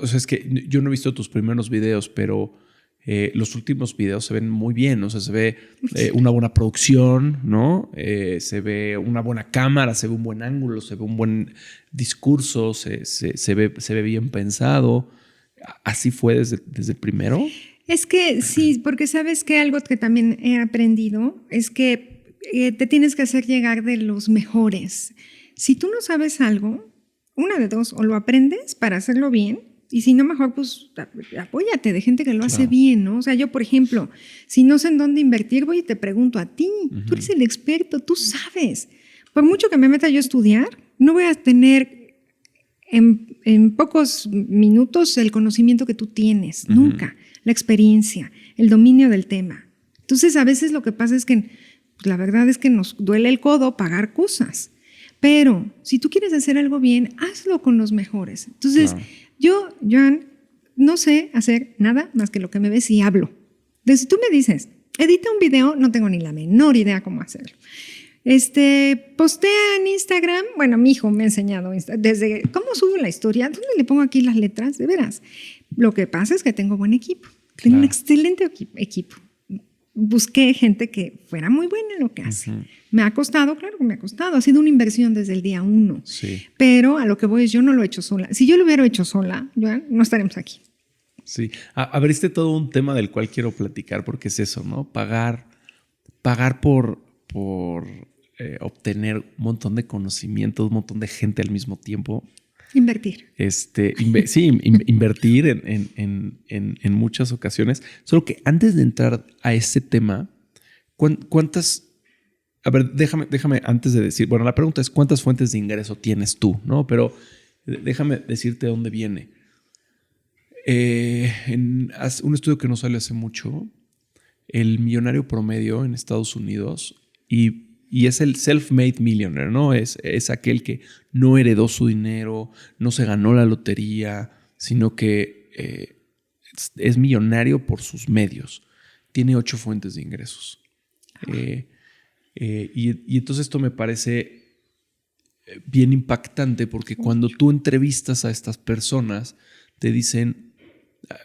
O sea, es que yo no he visto tus primeros videos, pero... los últimos videos se ven muy bien, o sea, se ve una buena producción, ¿no? Se ve una buena cámara, se ve un buen ángulo, se ve un buen discurso, se ve bien pensado. ¿Así fue desde el primero? Es que sí, porque sabes que algo que también he aprendido es que te tienes que hacer llegar de los mejores. Si tú no sabes algo, una de dos, o lo aprendes para hacerlo bien, y si no, mejor pues apóyate de gente que lo hace bien, ¿no? O sea, yo, por ejemplo, si no sé en dónde invertir, voy y te pregunto a ti. Tú eres el experto, tú sabes. Por mucho que me meta yo a estudiar, no voy a tener en pocos minutos el conocimiento que tú tienes, nunca. La experiencia, el dominio del tema. Entonces, a veces lo que pasa es que pues, la verdad es que nos duele el codo pagar cosas. Pero si tú quieres hacer algo bien, hazlo con los mejores. Entonces, yo, Joan, no sé hacer nada más que lo que me ves y hablo. Entonces, si tú me dices, edita un video, no tengo ni la menor idea cómo hacerlo. Postea en Instagram, bueno, mi hijo me ha enseñado desde cómo subo la historia, dónde le pongo aquí las letras, de veras. Lo que pasa es que tengo buen equipo, tengo un excelente equipo. Busqué gente que fuera muy buena en lo que hace. Me ha costado, claro que me ha costado. Ha sido una inversión desde el día 1. Sí. Pero a lo que voy es, yo no lo he hecho sola. Si yo lo hubiera hecho sola, Joan, no estaremos aquí. Sí. Abriste todo un tema del cual quiero platicar porque es eso, ¿no? Pagar por obtener un montón de conocimientos, un montón de gente al mismo tiempo. Invertir. Invertir en muchas ocasiones. Solo que antes de entrar a este tema, ¿cuántas... A ver, déjame antes de decir... Bueno, la pregunta es ¿cuántas fuentes de ingreso tienes tú? ¿No? Pero déjame decirte de dónde viene. Un estudio que nos salió hace mucho, el millonario promedio en Estados Unidos, y es el self-made millionaire, ¿no? Es aquel que no heredó su dinero, no se ganó la lotería, sino que es millonario por sus medios. Tiene 8 fuentes de ingresos. Y entonces esto me parece bien impactante porque cuando tú entrevistas a estas personas, te dicen,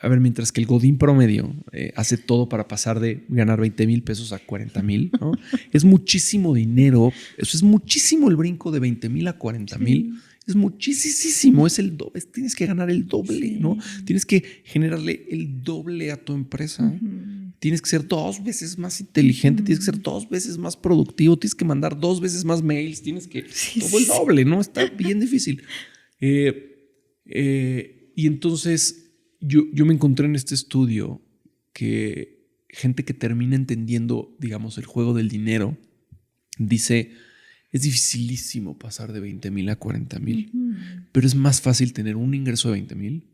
a ver, mientras que el godín promedio hace todo para pasar de ganar 20,000 pesos a 40,000, ¿no? Es muchísimo dinero. Eso es muchísimo el brinco de 20,000 a 40,000. Es muchísimo. Es el doble. Tienes que ganar el doble, ¿no? Tienes que generarle el doble a tu empresa. Tienes que ser 2 veces más inteligente. Tienes que ser 2 veces más productivo. Tienes que mandar 2 veces más mails. Tienes que todo el doble, ¿no? Está bien difícil. Y entonces yo me encontré en este estudio que gente que termina entendiendo, digamos, el juego del dinero, dice, es dificilísimo pasar de 20,000 a 40,000, pero es más fácil tener un ingreso de 20,000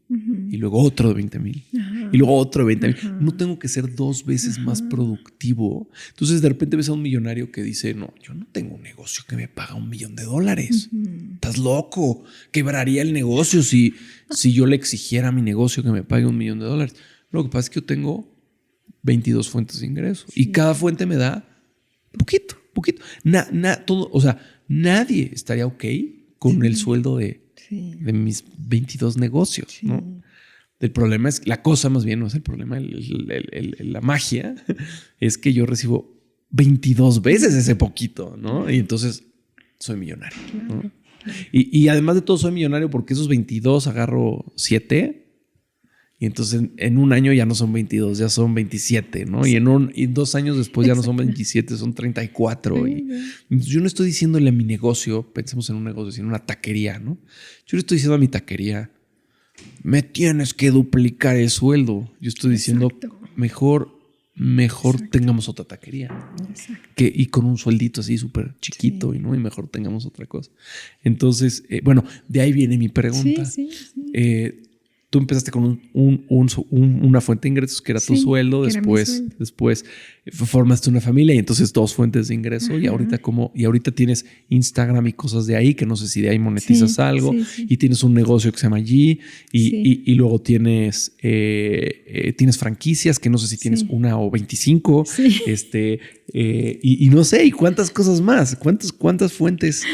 y luego otro de 20,000 y luego otro de 20,000. No tengo que ser 2 veces más productivo. Entonces de repente ves a un millonario que dice, no, yo no tengo un negocio que me paga $1,000,000. Estás loco. Quebraría el negocio si yo le exigiera a mi negocio que me pague $1,000,000. Lo que pasa es que yo tengo 22 fuentes de ingreso y cada fuente me da poquito. Todo, o sea, nadie estaría ok con el sueldo de mis 22 negocios, Sí. ¿no? El problema es, la cosa más bien no es el problema, la magia es que yo recibo 22 veces ese poquito, ¿no? Y entonces soy millonario, ¿no? Y además de todo soy millonario porque esos 22 agarro 7 y entonces en un año ya no son 22, ya son 27, ¿no? Sí. Y 2 años después ya no son 27, son 34. Sí. Y yo no estoy diciéndole a mi negocio, pensemos en un negocio, sino una taquería, ¿no? Yo le estoy diciendo a mi taquería, me tienes que duplicar el sueldo. Yo estoy diciendo, mejor tengamos otra taquería. Y con un sueldito así súper chiquito, ¿no? Y mejor tengamos otra cosa. Entonces, bueno, de ahí viene mi pregunta. Sí. Tú empezaste con una fuente de ingresos que era tu sueldo, después formaste una familia y entonces 2 fuentes de ingreso. Y ahorita tienes Instagram y cosas de ahí, que no sé si de ahí monetizas algo, y tienes un negocio que se llama G y luego tienes franquicias que no sé si tienes 1 o 25, y no sé, y cuántas cosas más, cuántas fuentes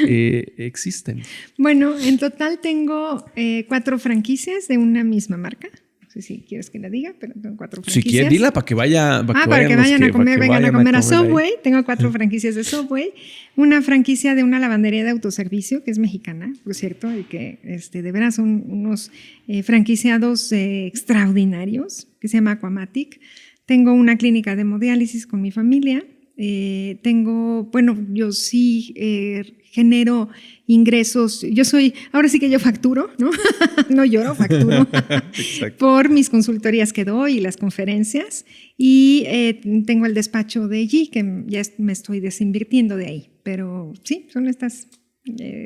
existen. Bueno, en total tengo 4 franquicias de una misma marca. No sé si quieres que la diga, pero tengo 4 franquicias. Si quieres, dila para que vayan. Para que vayan a comer, vengan a comer a Subway. Ahí. Tengo 4 franquicias de Subway. Una franquicia de una lavandería de autoservicio, que es mexicana, por cierto, y que de veras son unos franquiciados extraordinarios, que se llama Aquamatic. Tengo una clínica de hemodiálisis con mi familia. Yo sí genero ingresos. Ahora sí que yo facturo, ¿no? No lloro, facturo por mis consultorías que doy y las conferencias. Y tengo el despacho de G, que ya me estoy desinvirtiendo de ahí. Pero sí, son estas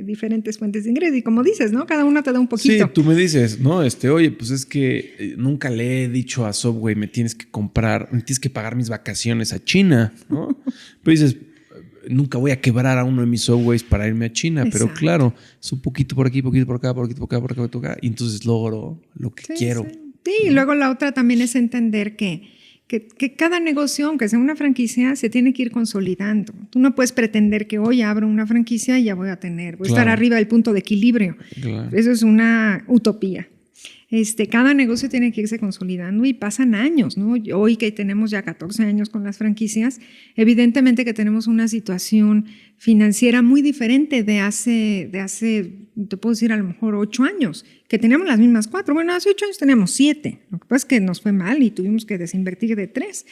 diferentes fuentes de ingresos. Y como dices, ¿no? Cada uno te da un poquito. Sí, tú me dices, ¿no? Oye, pues es que nunca le he dicho a Subway, me tienes que pagar mis vacaciones a China, ¿no? Pero dices, nunca voy a quebrar a uno de mis Subways para irme a China. Exacto. Pero claro, es un poquito por aquí, poquito por acá, poquito por acá, y entonces logro lo que quiero. Sí, ¿no? Y luego la otra también es entender que cada negocio, aunque sea una franquicia, se tiene que ir consolidando. Tú no puedes pretender que hoy abro una franquicia y ya voy a estar arriba del punto de equilibrio. Claro. Eso es una utopía. Cada negocio tiene que irse consolidando y pasan años, ¿no? Hoy que tenemos ya 14 años con las franquicias, evidentemente que tenemos una situación financiera muy diferente de hace, te puedo decir, a lo mejor 8 años, que teníamos las mismas 4. Bueno, hace 8 años teníamos 7. Lo que pasa es que nos fue mal y tuvimos que desinvertir de 3.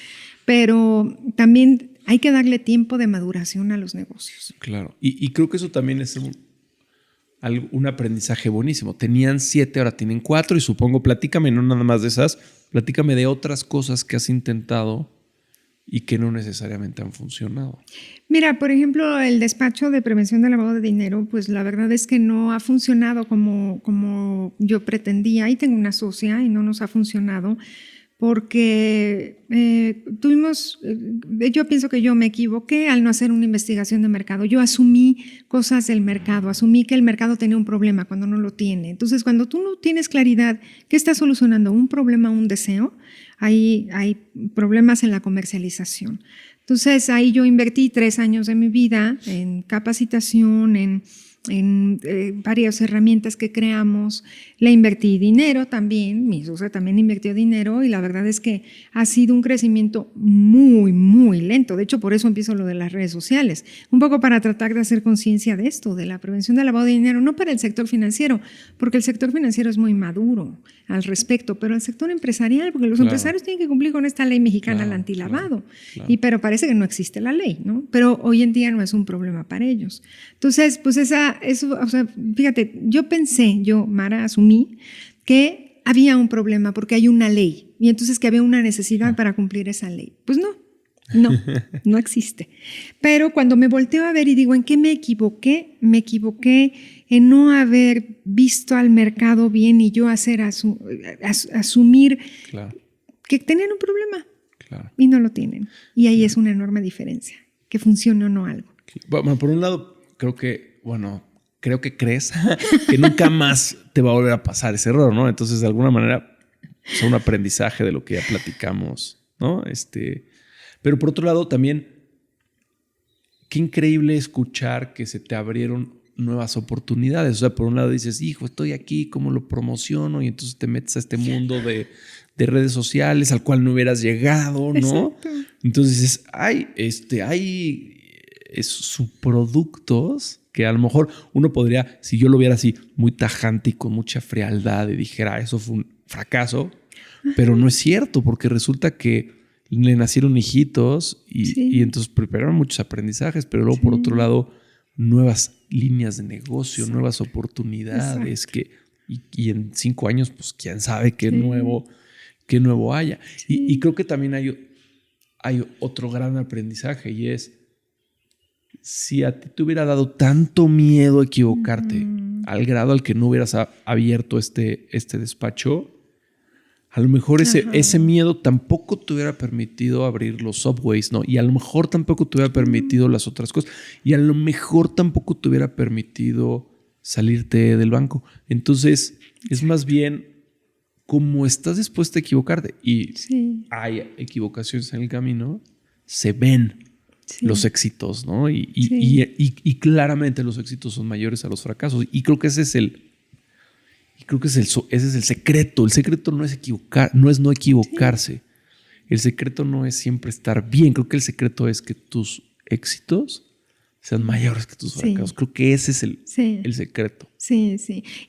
Pero también hay que darle tiempo de maduración a los negocios. Claro. Y creo que eso también es un aprendizaje buenísimo. Tenían 7, ahora tienen 4 y supongo, platícame no nada más de esas, platícame de otras cosas que has intentado y que no necesariamente han funcionado. Mira, por ejemplo, el despacho de prevención del lavado de dinero, pues la verdad es que no ha funcionado como yo pretendía. Ahí tengo una socia y no nos ha funcionado porque yo pienso que yo me equivoqué al no hacer una investigación de mercado. Yo asumí cosas del mercado, asumí que el mercado tenía un problema cuando no lo tiene. Entonces, cuando tú no tienes claridad que estás solucionando un problema o un deseo, hay problemas en la comercialización. Entonces, ahí yo invertí 3 años de mi vida en capacitación, en varias herramientas que creamos. Le invertí dinero también, mi socia también invirtió dinero y la verdad es que ha sido un crecimiento muy, muy lento. De hecho, por eso empiezo lo de las redes sociales, un poco para tratar de hacer conciencia de esto, de la prevención del lavado de dinero, no para el sector financiero, porque el sector financiero es muy maduro al respecto, pero el sector empresarial, porque los empresarios tienen que cumplir con esta ley mexicana al antilavado, pero parece que no existe la ley, ¿no? Pero hoy en día no es un problema para ellos. Entonces, pues fíjate, Mara, asumí que había un problema porque hay una ley y entonces que había una necesidad para cumplir esa ley. Pues no existe. Pero cuando me volteo a ver y digo, ¿en qué me equivoqué? Me equivoqué en no haber visto al mercado bien y yo asumir que tenían un problema y no lo tienen. Y ahí es una enorme diferencia, que funcione o no algo. Bueno, por un lado, creo que crees que nunca más te va a volver a pasar ese error, ¿no? Entonces, de alguna manera, es un aprendizaje de lo que ya platicamos, ¿no? Pero por otro lado, también qué increíble escuchar que se te abrieron nuevas oportunidades. O sea, por un lado dices, hijo, estoy aquí, ¿cómo lo promociono? Y entonces te metes a este mundo de redes sociales al cual no hubieras llegado, ¿no? Exacto. Entonces dices, hay subproductos que a lo mejor uno podría, si yo lo viera así muy tajante y con mucha frialdad y dijera, eso fue un fracaso, pero no es cierto, porque resulta que le nacieron hijitos y entonces prepararon muchos aprendizajes, pero luego por otro lado nuevas líneas de negocio, nuevas oportunidades y en 5 años pues quién sabe qué nuevo haya. Y creo que también hay otro gran aprendizaje y es si a ti te hubiera dado tanto miedo equivocarte al grado al que no hubieras abierto este despacho, a lo mejor ese miedo tampoco te hubiera permitido abrir los Subways, ¿no? Y a lo mejor tampoco te hubiera permitido las otras cosas. Y a lo mejor tampoco te hubiera permitido salirte del banco. Entonces, es más bien como estás dispuesto a equivocarte y hay equivocaciones en el camino, se ven los éxitos, ¿no? Y claramente los éxitos son mayores a los fracasos. Y creo que ese es el secreto. El secreto no es no equivocarse. El secreto no es siempre estar bien. Creo que el secreto es que tus éxitos sean mayores que tus fracasos. Creo que ese es el secreto. Sí.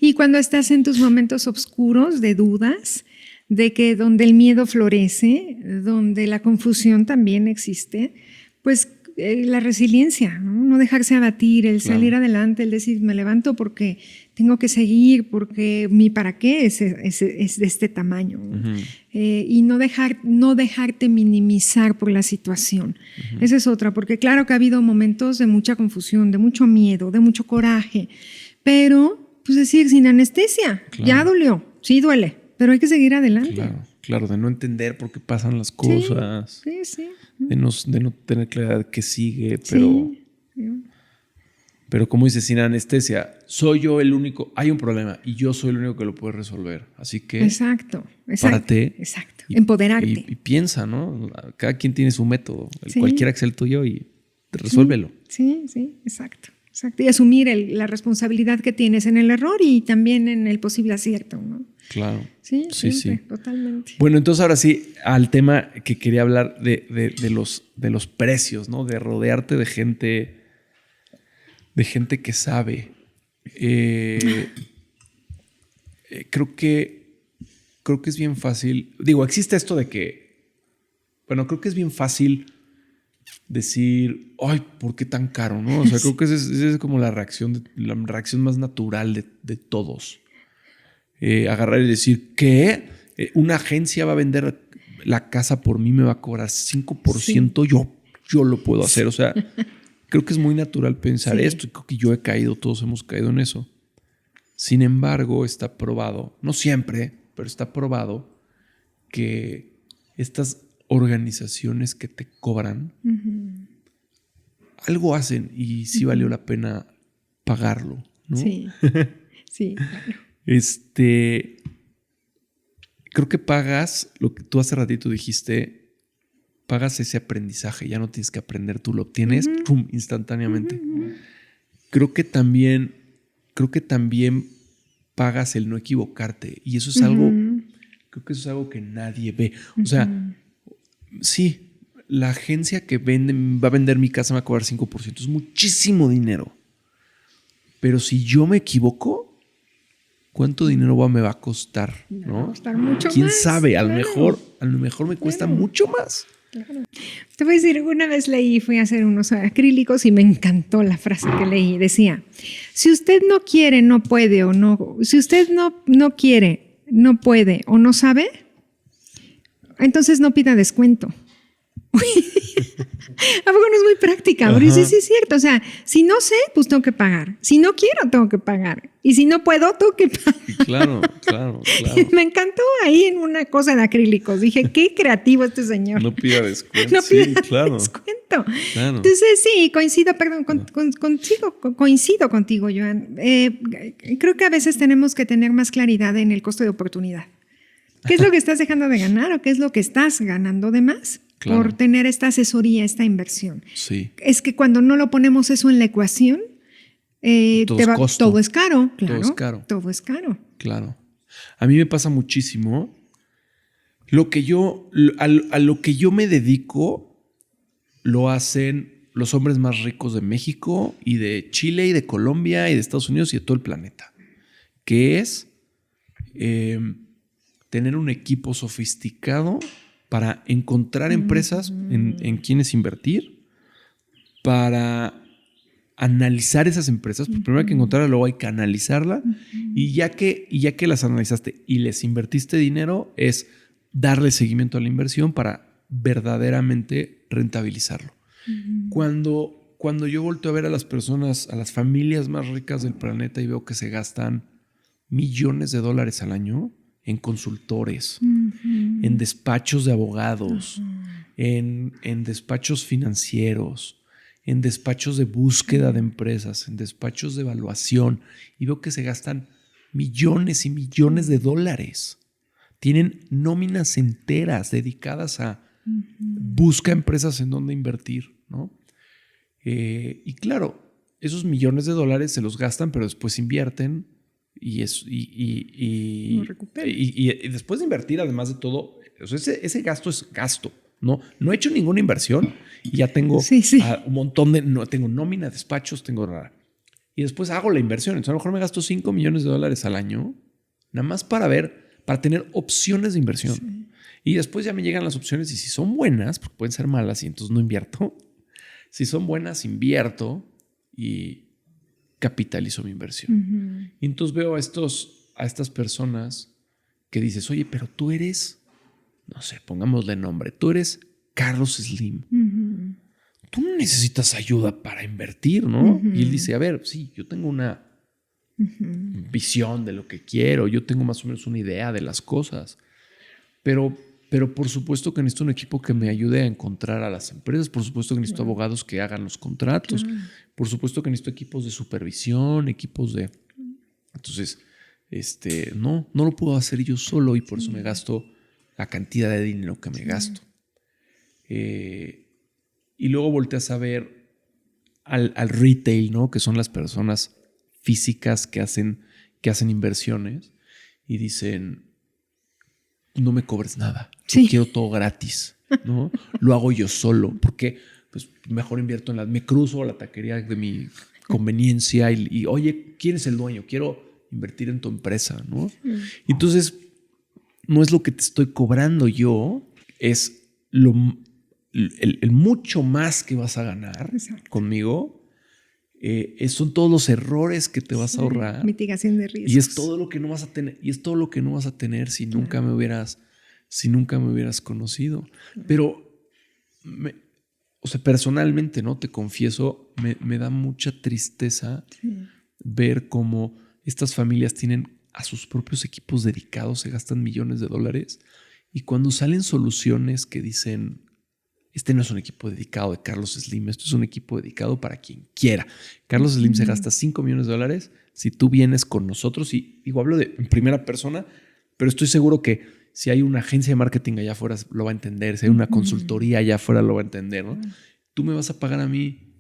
Y cuando estás en tus momentos oscuros de dudas, de que donde el miedo florece, donde la confusión también existe, pues la resiliencia, ¿no? Dejarse abatir, el salir adelante, el decir, me levanto porque tengo que seguir, porque mi para qué es de este tamaño, ¿no? Y no dejarte minimizar por la situación. Esa es otra, porque claro que ha habido momentos de mucha confusión, de mucho miedo, de mucho coraje, pero pues decir sin anestesia, ya dolió, sí duele, pero hay que seguir adelante. Claro, de no entender por qué pasan las cosas. Sí. De no tener claridad de qué sigue, pero como dices, sin anestesia, soy yo el único, hay un problema y yo soy el único que lo puede resolver. Así que párate. Exacto. Empoderarte. Y piensa, ¿no? Cada quien tiene su método. Cualquiera que sea el tuyo y resuélvelo. Sí, exacto. Y asumir la responsabilidad que tienes en el error y también en el posible acierto, ¿no? Claro. Sí, totalmente. Bueno, entonces ahora sí, al tema que quería hablar de los precios, ¿no? De rodearte de gente que sabe. Creo que es bien fácil. Digo, existe esto de que, bueno, creo que es bien fácil decir, ay, ¿por qué tan caro? ¿No? O sea, creo que esa es como la reacción más natural de todos. Agarrar y decir, ¿qué? Una agencia va a vender la casa por mí, me va a cobrar 5%, yo lo puedo hacer. O sea, creo que es muy natural pensar esto. Y creo que yo he caído, todos hemos caído en eso. Sin embargo, está probado, no siempre, pero está probado que estas organizaciones que te cobran algo hacen y sí valió la pena pagarlo, ¿no? Sí, claro. Creo que pagas lo que tú hace ratito dijiste, pagas ese aprendizaje, ya no tienes que aprender, tú lo obtienes instantáneamente. Creo que también pagas el no equivocarte y eso es algo, creo que eso es algo que nadie ve. O sea, sí, la agencia que va a vender mi casa me va a cobrar 5%, es muchísimo dinero. Pero si yo me equivoco, ¿cuánto dinero me va a costar? ¿No? Va a costar mucho ¿Quién más, sabe? claro. A lo mejor me cuesta mucho más. Claro. Te voy a decir, una vez fui a hacer unos acrílicos y me encantó la frase que leí. Decía, si usted no quiere, no puede o no. Si usted no quiere, no puede o no sabe, entonces no pida descuento. ¿A poco no es muy práctica? Pero sí es cierto. O sea, si no sé, pues tengo que pagar. Si no quiero, tengo que pagar. Y si no puedo, tengo que pagar. Claro. Me encantó ahí en una cosa de acrílicos. Dije, qué creativo este señor. No pida descuento. Descuento. Claro. Entonces, sí, coincido contigo, Joan. Creo que a veces tenemos que tener más claridad en el costo de oportunidad. ¿Qué es lo que estás dejando de ganar o qué es lo que estás ganando de más? Claro. por tener esta asesoría, esta inversión. Sí. Es que cuando no lo ponemos eso en la ecuación, todo es caro, claro. Todo es caro. Todo es caro. Claro. A mí me pasa muchísimo. A lo que yo me dedico, lo hacen los hombres más ricos de México y de Chile y de Colombia y de Estados Unidos y de todo el planeta. Que es tener un equipo sofisticado para encontrar empresas en quienes invertir, para analizar esas empresas. Pues primero hay que encontrarla, luego hay que analizarla. Y ya que las analizaste y les invertiste dinero, es darle seguimiento a la inversión para verdaderamente rentabilizarlo. Cuando yo volteo a ver a las personas, a las familias más ricas del planeta y veo que se gastan millones de dólares al año en consultores, en despachos de abogados, en despachos financieros, en despachos de búsqueda de empresas, en despachos de evaluación, y veo que se gastan millones y millones de dólares. Tienen nóminas enteras dedicadas a buscar empresas en donde invertir, ¿no? Y claro, esos millones de dólares se los gastan, pero después invierten y después de invertir, además de todo, o sea, ese gasto es gasto. No he hecho ninguna inversión y ya tengo un montón de... No, tengo nómina, despachos, tengo nada. Y después hago la inversión. Entonces a lo mejor me gasto $5 millones al año, nada más para tener opciones de inversión. Sí. Y después ya me llegan las opciones y si son buenas, porque pueden ser malas y entonces no invierto. Si son buenas, invierto y capitalizo mi inversión. Y entonces veo a estas personas que dices, oye, pero tú eres... No sé, pongámosle nombre. Tú eres Carlos Slim. Tú no necesitas ayuda para invertir, ¿no? Y él dice, a ver, sí, yo tengo una visión de lo que quiero. Yo tengo más o menos una idea de las cosas. Pero por supuesto que necesito un equipo que me ayude a encontrar a las empresas. Por supuesto que necesito abogados que hagan los contratos. Por supuesto que necesito equipos de supervisión, equipos de... Entonces, no lo puedo hacer yo solo y por eso me gasto la cantidad de dinero que me gasto. Y luego volteas a ver al retail, ¿no? Que son las personas físicas que hacen inversiones y dicen, no me cobres nada. Yo quiero todo gratis, ¿no? Lo hago yo solo. Porque pues, mejor invierto me cruzo a la taquería de mi conveniencia y oye, ¿quién es el dueño? Quiero invertir en tu empresa, ¿no? Entonces... No es lo que te estoy cobrando yo, es el mucho más que vas a ganar conmigo. Son todos los errores que te vas a ahorrar. Mitigación de riesgos. Y es todo lo que no vas a tener. Y es todo lo que no vas a tener si nunca me hubieras conocido. Pero, personalmente, ¿no? Te confieso, me da mucha tristeza ver cómo estas familias tienen a sus propios equipos dedicados, se gastan millones de dólares y cuando salen soluciones que dicen este no es un equipo dedicado de Carlos Slim, esto es un equipo dedicado para quien quiera. Carlos Slim se gasta $5 millones de dólares si tú vienes con nosotros y digo, hablo en primera persona, pero estoy seguro que si hay una agencia de marketing allá afuera lo va a entender, si hay una consultoría allá afuera lo va a entender, ¿no? Tú me vas a pagar a mí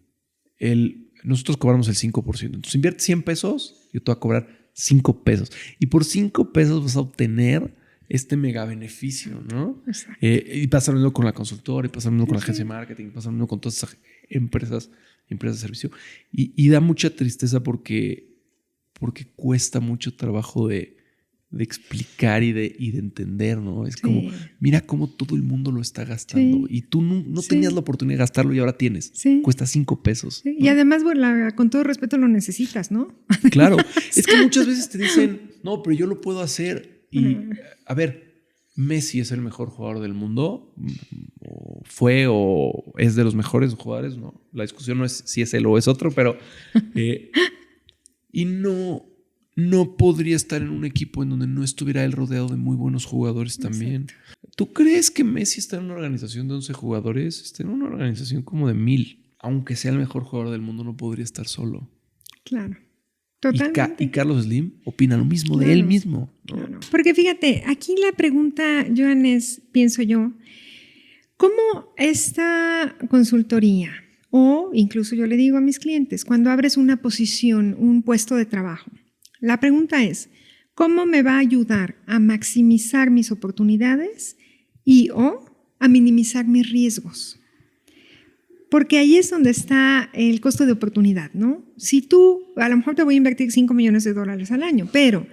nosotros cobramos el 5%, entonces inviertes 100 pesos, yo te voy a cobrar 5 pesos. Y por 5 pesos vas a obtener este mega beneficio, ¿no? Y pasa lo mismo con la consultora, y pasa lo mismo con la agencia de marketing, y pasa lo mismo con todas esas empresas de servicio. Y da mucha tristeza porque cuesta mucho trabajo de explicar y de entender, ¿no? Es como, mira cómo todo el mundo lo está gastando y tú no tenías la oportunidad de gastarlo y ahora tienes. Cuesta 5 pesos. ¿No? Y además, con todo respeto, lo necesitas, ¿no? Claro. Es que muchas veces te dicen, no, pero yo lo puedo hacer. Y, a ver, Messi es el mejor jugador del mundo. O fue o es de los mejores jugadores, ¿no? La discusión no es si es él o es otro, pero... y no podría estar en un equipo en donde no estuviera él rodeado de muy buenos jugadores también. Exacto. ¿Tú crees que Messi está en una organización de 11 jugadores? Está en una organización como de 1000. Aunque sea el mejor jugador del mundo, no podría estar solo. Claro. Totalmente. Y Carlos Slim opina lo mismo de él mismo, ¿no? Claro. Porque fíjate, aquí la pregunta, Joan, pienso yo, ¿Cómo esta consultoría, o incluso yo le digo a mis clientes, cuando abres una posición, un puesto de trabajo, la pregunta es, ¿cómo me va a ayudar a maximizar mis oportunidades y o a minimizar mis riesgos? Porque ahí es donde está el costo de oportunidad, ¿no? Si tú, a lo mejor te voy a invertir $5 millones al año, pero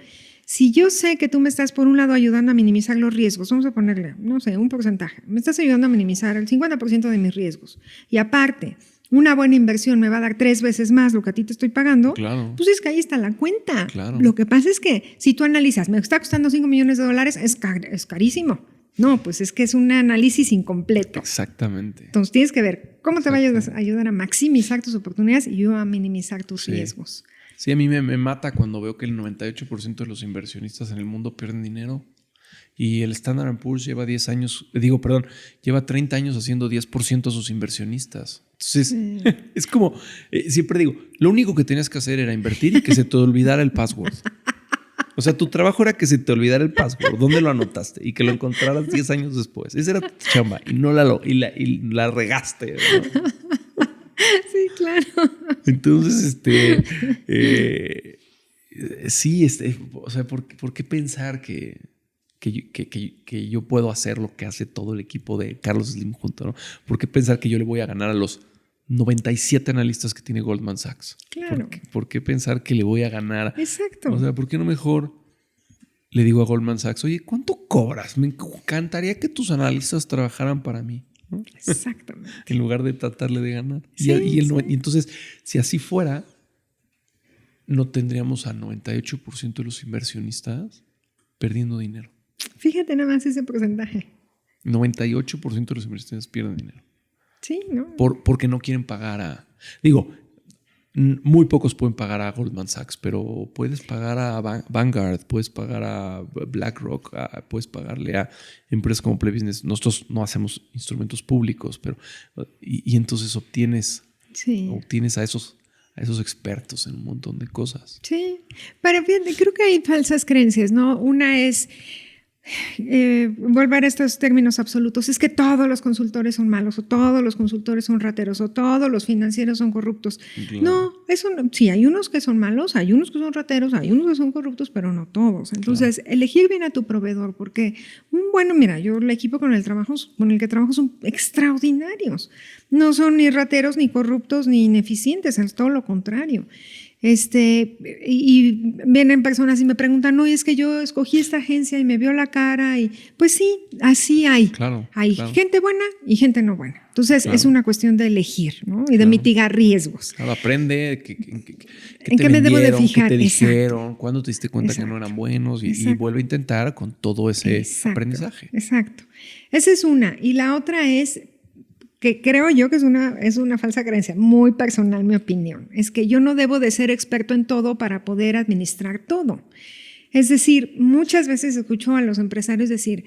si yo sé que tú me estás, por un lado, ayudando a minimizar los riesgos, vamos a ponerle, no sé, un porcentaje, me estás ayudando a minimizar el 50% de mis riesgos, y aparte, una buena inversión me va a dar 3 veces más lo que a ti te estoy pagando, Claro. pues es que ahí está la cuenta. Claro. Lo que pasa es que si tú analizas, me está costando $5 millones, es carísimo. No, pues es que es un análisis incompleto. Exactamente. Entonces tienes que ver cómo te va a ayudar a maximizar tus oportunidades y yo a minimizar tus riesgos. Sí, a mí me mata cuando veo que el 98% de los inversionistas en el mundo pierden dinero y el Standard & Poor's lleva 30 años haciendo 10% a sus inversionistas. Entonces, es como, siempre digo, lo único que tenías que hacer era invertir y que se te olvidara el password. O sea, tu trabajo era que se te olvidara el password, dónde lo anotaste y que lo encontraras 10 años después. Esa era tu chamba y no la regaste, ¿no? Sí, claro. Entonces, sí, o sea, ¿por qué pensar que yo puedo hacer lo que hace todo el equipo de Carlos Slim junto, ¿no? ¿Por qué pensar que yo le voy a ganar a los 97 analistas que tiene Goldman Sachs? Claro. ¿Por qué pensar que le voy a ganar? Exacto. O sea, ¿por qué no mejor le digo a Goldman Sachs, oye, ¿cuánto cobras? Me encantaría que tus analistas trabajaran para mí, ¿no? Exactamente. En lugar de tratarle de ganar. Sí, y entonces, si así fuera, no tendríamos al 98% de los inversionistas perdiendo dinero. Fíjate nada más ese porcentaje. 98% de los inversionistas pierden dinero. Sí, ¿no? Porque no quieren pagar digo, muy pocos pueden pagar a Goldman Sachs, pero puedes pagar a Vanguard, puedes pagar a BlackRock, puedes pagarle a empresas como Play Business. Nosotros no hacemos instrumentos públicos, pero y entonces obtienes a esos expertos en un montón de cosas. Sí, pero fíjate, creo que hay falsas creencias, ¿no? Una es volver a estos términos absolutos, es que todos los consultores son malos, o todos los consultores son rateros, o todos los financieros son corruptos. Claro. No, eso no. Sí, hay unos que son malos, hay unos que son rateros, hay unos que son corruptos, pero no todos. Entonces, elegir bien a tu proveedor, porque, mira, yo el equipo con el que trabajo son extraordinarios. No son ni rateros, ni corruptos, ni ineficientes, es todo lo contrario. Y vienen personas y me preguntan, oye, es que yo escogí esta agencia y me vio la cara, y pues sí, así hay. Claro, hay gente buena y gente no buena. Entonces es una cuestión de elegir, ¿no? Y de mitigar riesgos. Claro, aprende en qué me debo de fijar. ¿Qué te dijeron? ¿Cuándo te diste cuenta que no eran buenos? Y vuelve a intentar con todo ese aprendizaje. Exacto. Esa es una. Y la otra es que creo yo que es una falsa creencia, muy personal mi opinión, es que yo no debo de ser experto en todo para poder administrar todo. Es decir, muchas veces escucho a los empresarios decir,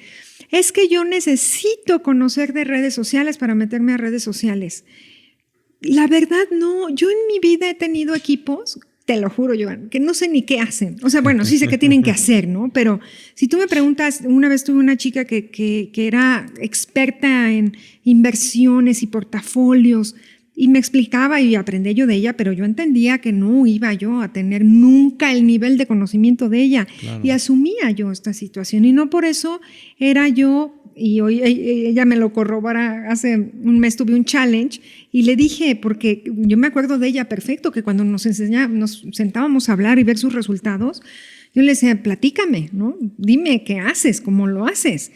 es que yo necesito conocer de redes sociales para meterme a redes sociales. La verdad no, yo en mi vida he tenido equipos, te lo juro, Joan, que no sé ni qué hacen. O sea, bueno, sí sé qué tienen que hacer, ¿no? Pero si tú me preguntas, una vez tuve una chica que era experta en inversiones y portafolios y me explicaba y aprendí yo de ella, pero yo entendía que no iba yo a tener nunca el nivel de conocimiento de ella. Claro. Y asumía yo esta situación y no por eso era yo. Y hoy ella me lo corrobora, hace un mes tuve un challenge y le dije, porque yo me acuerdo de ella perfecto, que cuando nos sentábamos a hablar y ver sus resultados, yo le decía, platícame, ¿no? Dime qué haces, cómo lo haces,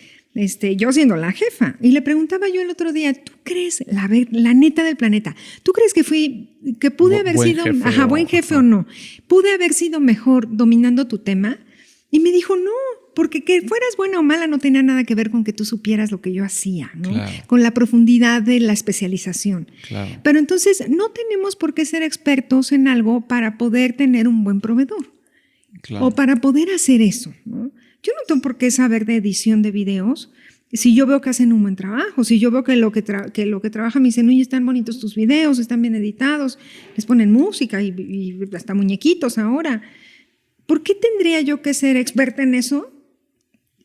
yo siendo la jefa. Y le preguntaba yo el otro día, ¿tú crees, la neta del planeta, ¿tú crees que pude haber sido buen jefe o no? ¿Pude haber sido mejor dominando tu tema? Y me dijo, no, porque que fueras buena o mala no tenía nada que ver con que tú supieras lo que yo hacía, ¿no? Claro. Con la profundidad de la especialización. Claro. Pero entonces no tenemos por qué ser expertos en algo para poder tener un buen proveedor. Claro. O para poder hacer eso, ¿no? Yo no tengo por qué saber de edición de videos si yo veo que hacen un buen trabajo, si yo veo que lo que trabajan me dicen, oye, están bonitos tus videos, están bien editados, les ponen música y hasta muñequitos ahora. ¿Por qué tendría yo que ser experta en eso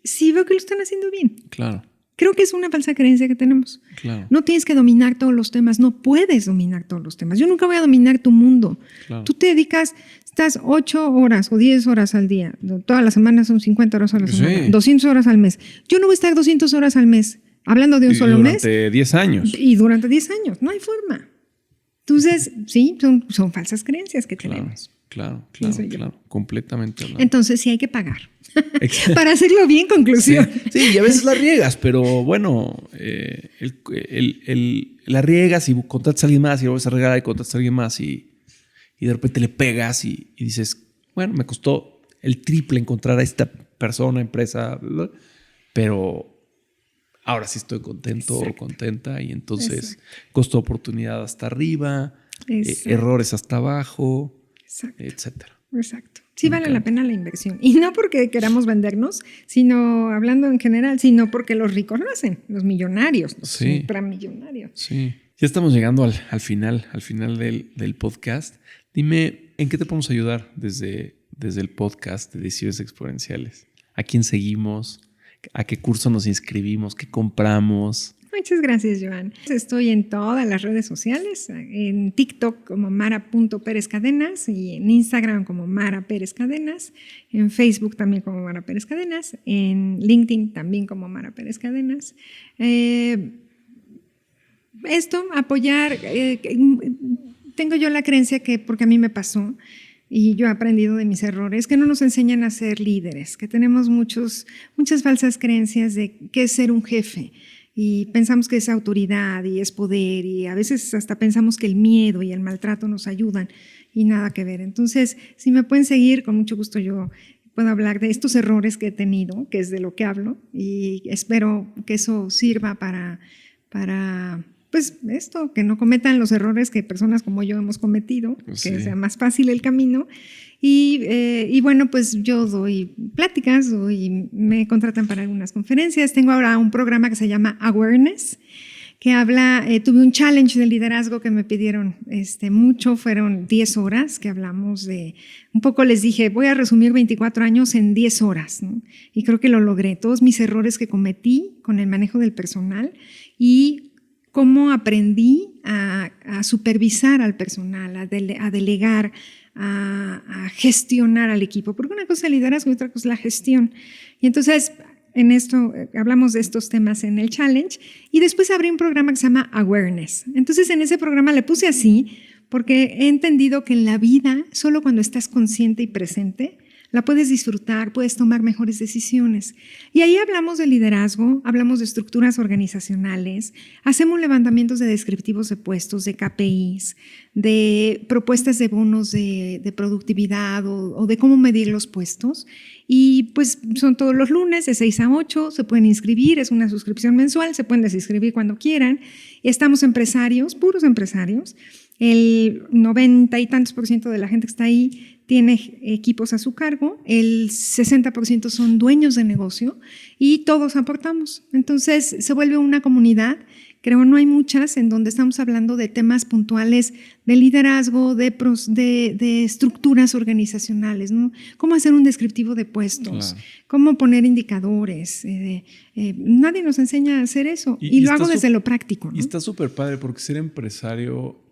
si veo que lo están haciendo bien? Claro. Creo que es una falsa creencia que tenemos. Claro. No tienes que dominar todos los temas, no puedes dominar todos los temas. Yo nunca voy a dominar tu mundo. Claro. Tú te dedicas, estás 8 horas o 10 horas al día. Todas las semanas son 50 horas a la semana, 200 horas al mes. Yo no voy a estar 200 horas al mes hablando de un solo mes. Durante 10 años. Y durante 10 años, no hay forma. Entonces, sí, son falsas creencias que tenemos. Claro, completamente hablando. Entonces sí hay que pagar. Para hacerlo bien, conclusión. Sí, y a veces la riegas, pero bueno, la riegas y contratas a alguien más y luego vas a regar y contratas a alguien más y de repente le pegas y dices, bueno, me costó el triple encontrar a esta persona, empresa, ¿verdad? Pero ahora sí estoy contento o contenta y entonces costo oportunidad hasta arriba, errores hasta abajo, etcétera. Exacto. Sí vale la pena la inversión. Y no porque queramos vendernos, sino hablando en general, sino porque los ricos lo hacen, los millonarios, los supramillonarios. Sí. Ya estamos llegando al final del podcast. Dime, ¿en qué te podemos ayudar desde el podcast de Decisiones Exponenciales? ¿A quién seguimos? ¿A qué curso nos inscribimos? ¿Qué compramos? Muchas gracias, Joan. Estoy en todas las redes sociales, en TikTok como Mara.PérezCadenas y en Instagram como Mara Pérez Cadenas, en Facebook también como Mara Pérez Cadenas, en LinkedIn también como Mara Pérez Cadenas. Apoyar, tengo yo la creencia que, porque a mí me pasó, y yo he aprendido de mis errores, que no nos enseñan a ser líderes, que tenemos muchas falsas creencias de qué es ser un jefe. Y pensamos que es autoridad y es poder y a veces hasta pensamos que el miedo y el maltrato nos ayudan y nada que ver. Entonces, si me pueden seguir, con mucho gusto yo puedo hablar de estos errores que he tenido, que es de lo que hablo, y espero que eso sirva para pues esto, que no cometan los errores que personas como yo hemos cometido, que sea más fácil el camino. Y bueno, pues yo doy pláticas, me contratan para algunas conferencias. Tengo ahora un programa que se llama Awareness, que tuve un challenge de liderazgo que me pidieron mucho, fueron 10 horas, que hablamos un poco les dije, voy a resumir 24 años en 10 horas, ¿no? Y creo que lo logré, todos mis errores que cometí con el manejo del personal y cómo aprendí a supervisar al personal, a delegar, a gestionar al equipo, porque una cosa es el liderazgo y otra cosa es la gestión. Y entonces, en esto, hablamos de estos temas en el challenge y después abrí un programa que se llama Awareness. Entonces, en ese programa le puse así porque he entendido que en la vida, solo cuando estás consciente y presente, la puedes disfrutar, puedes tomar mejores decisiones. Y ahí hablamos de liderazgo, hablamos de estructuras organizacionales, hacemos levantamientos de descriptivos de puestos, de KPIs, de propuestas de bonos de productividad o de cómo medir los puestos. Y pues son todos los lunes de 6 a 8, se pueden inscribir, es una suscripción mensual, se pueden desinscribir cuando quieran. Estamos empresarios, puros empresarios. El 90 y tantos % de la gente que está ahí tiene equipos a su cargo, el 60% son dueños de negocio y todos aportamos. Entonces se vuelve una comunidad, creo no hay muchas, en donde estamos hablando de temas puntuales de liderazgo, de estructuras organizacionales, ¿no? Cómo hacer un descriptivo de puestos, cómo poner indicadores. Nadie nos enseña a hacer eso y lo hago desde lo práctico, ¿no? Y está súper padre porque ser empresario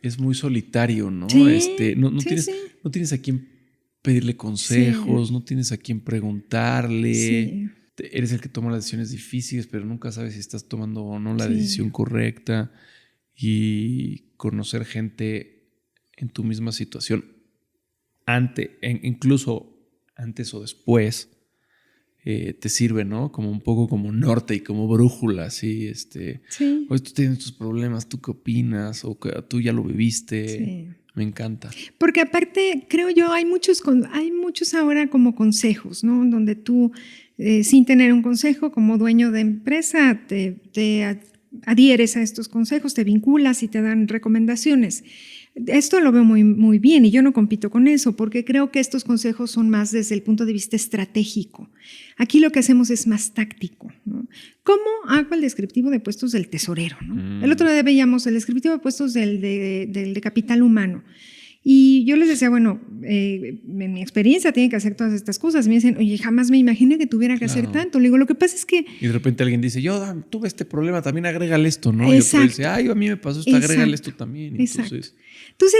es muy solitario, ¿no? Sí, no tienes a quién pedirle consejos, no tienes a quién preguntarle. Sí. Eres el que toma las decisiones difíciles, pero nunca sabes si estás tomando o no la decisión correcta. Y conocer gente en tu misma situación, incluso antes o después, te sirve, ¿no? Como un poco como norte y como brújula, así, Oye, tú tienes tus problemas, ¿tú qué opinas? O que tú ya lo viviste. Sí. Me encanta. Porque aparte, creo yo, hay muchos ahora como consejos, ¿no? Donde tú, sin tener un consejo, como dueño de empresa, te adhieres a estos consejos, te vinculas y te dan recomendaciones. Esto lo veo muy, muy bien y yo no compito con eso porque creo que estos consejos son más desde el punto de vista estratégico. Aquí lo que hacemos es más táctico, ¿no? ¿Cómo hago el descriptivo de puestos del tesorero, ¿no? El otro día veíamos el descriptivo de puestos del de capital humano Y yo les decía, bueno, en mi experiencia tienen que hacer todas estas cosas. Me dicen, oye, jamás me imaginé que tuviera que hacer tanto. Le digo, lo que pasa es que... Y de repente alguien dice, yo tuve este problema, también agrégale esto, ¿no? Exacto. Y otro dice, ay, a mí me pasó esto, agrégale esto también. Entonces,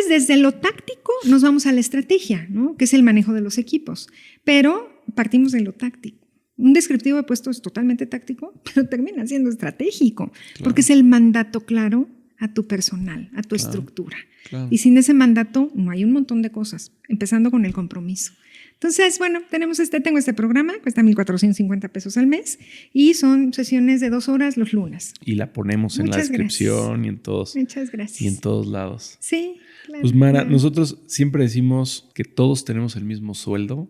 desde lo táctico nos vamos a la estrategia, ¿no? Que es el manejo de los equipos. Pero partimos de lo táctico. Un descriptivo de puesto es totalmente táctico, pero termina siendo estratégico, porque es el mandato claro a tu personal, a tu estructura. Claro. Y sin ese mandato no hay un montón de cosas, empezando con el compromiso. Entonces, bueno, tengo este programa, cuesta 1,450 pesos al mes y son sesiones de 2 horas los lunes. Y la ponemos en la descripción y en todos. Muchas gracias. Y en todos lados. Sí, claro. Pues Mara, nosotros siempre decimos que todos tenemos el mismo sueldo,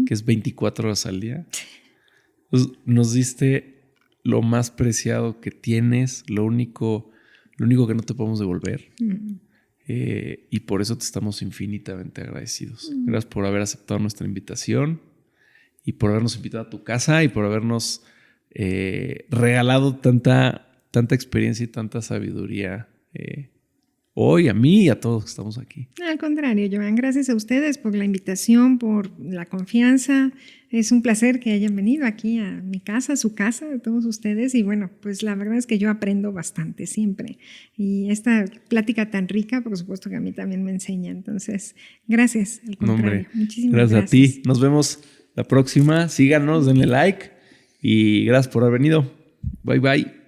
que es 24 horas al día. Pues nos diste lo más preciado que tienes, lo único que no te podemos devolver. Y por eso te estamos infinitamente agradecidos. Gracias por haber aceptado nuestra invitación y por habernos invitado a tu casa y por habernos regalado tanta experiencia y tanta sabiduría hoy, a mí y a todos que estamos aquí. Al contrario, Joan, gracias a ustedes por la invitación, por la confianza. Es un placer que hayan venido aquí a mi casa, a su casa, a todos ustedes. Y bueno, pues la verdad es que yo aprendo bastante siempre. Y esta plática tan rica, por supuesto que a mí también me enseña. Entonces, gracias. Al contrario, muchísimas gracias. Gracias a ti. Nos vemos la próxima. Síganos, denle like y gracias por haber venido. Bye, bye.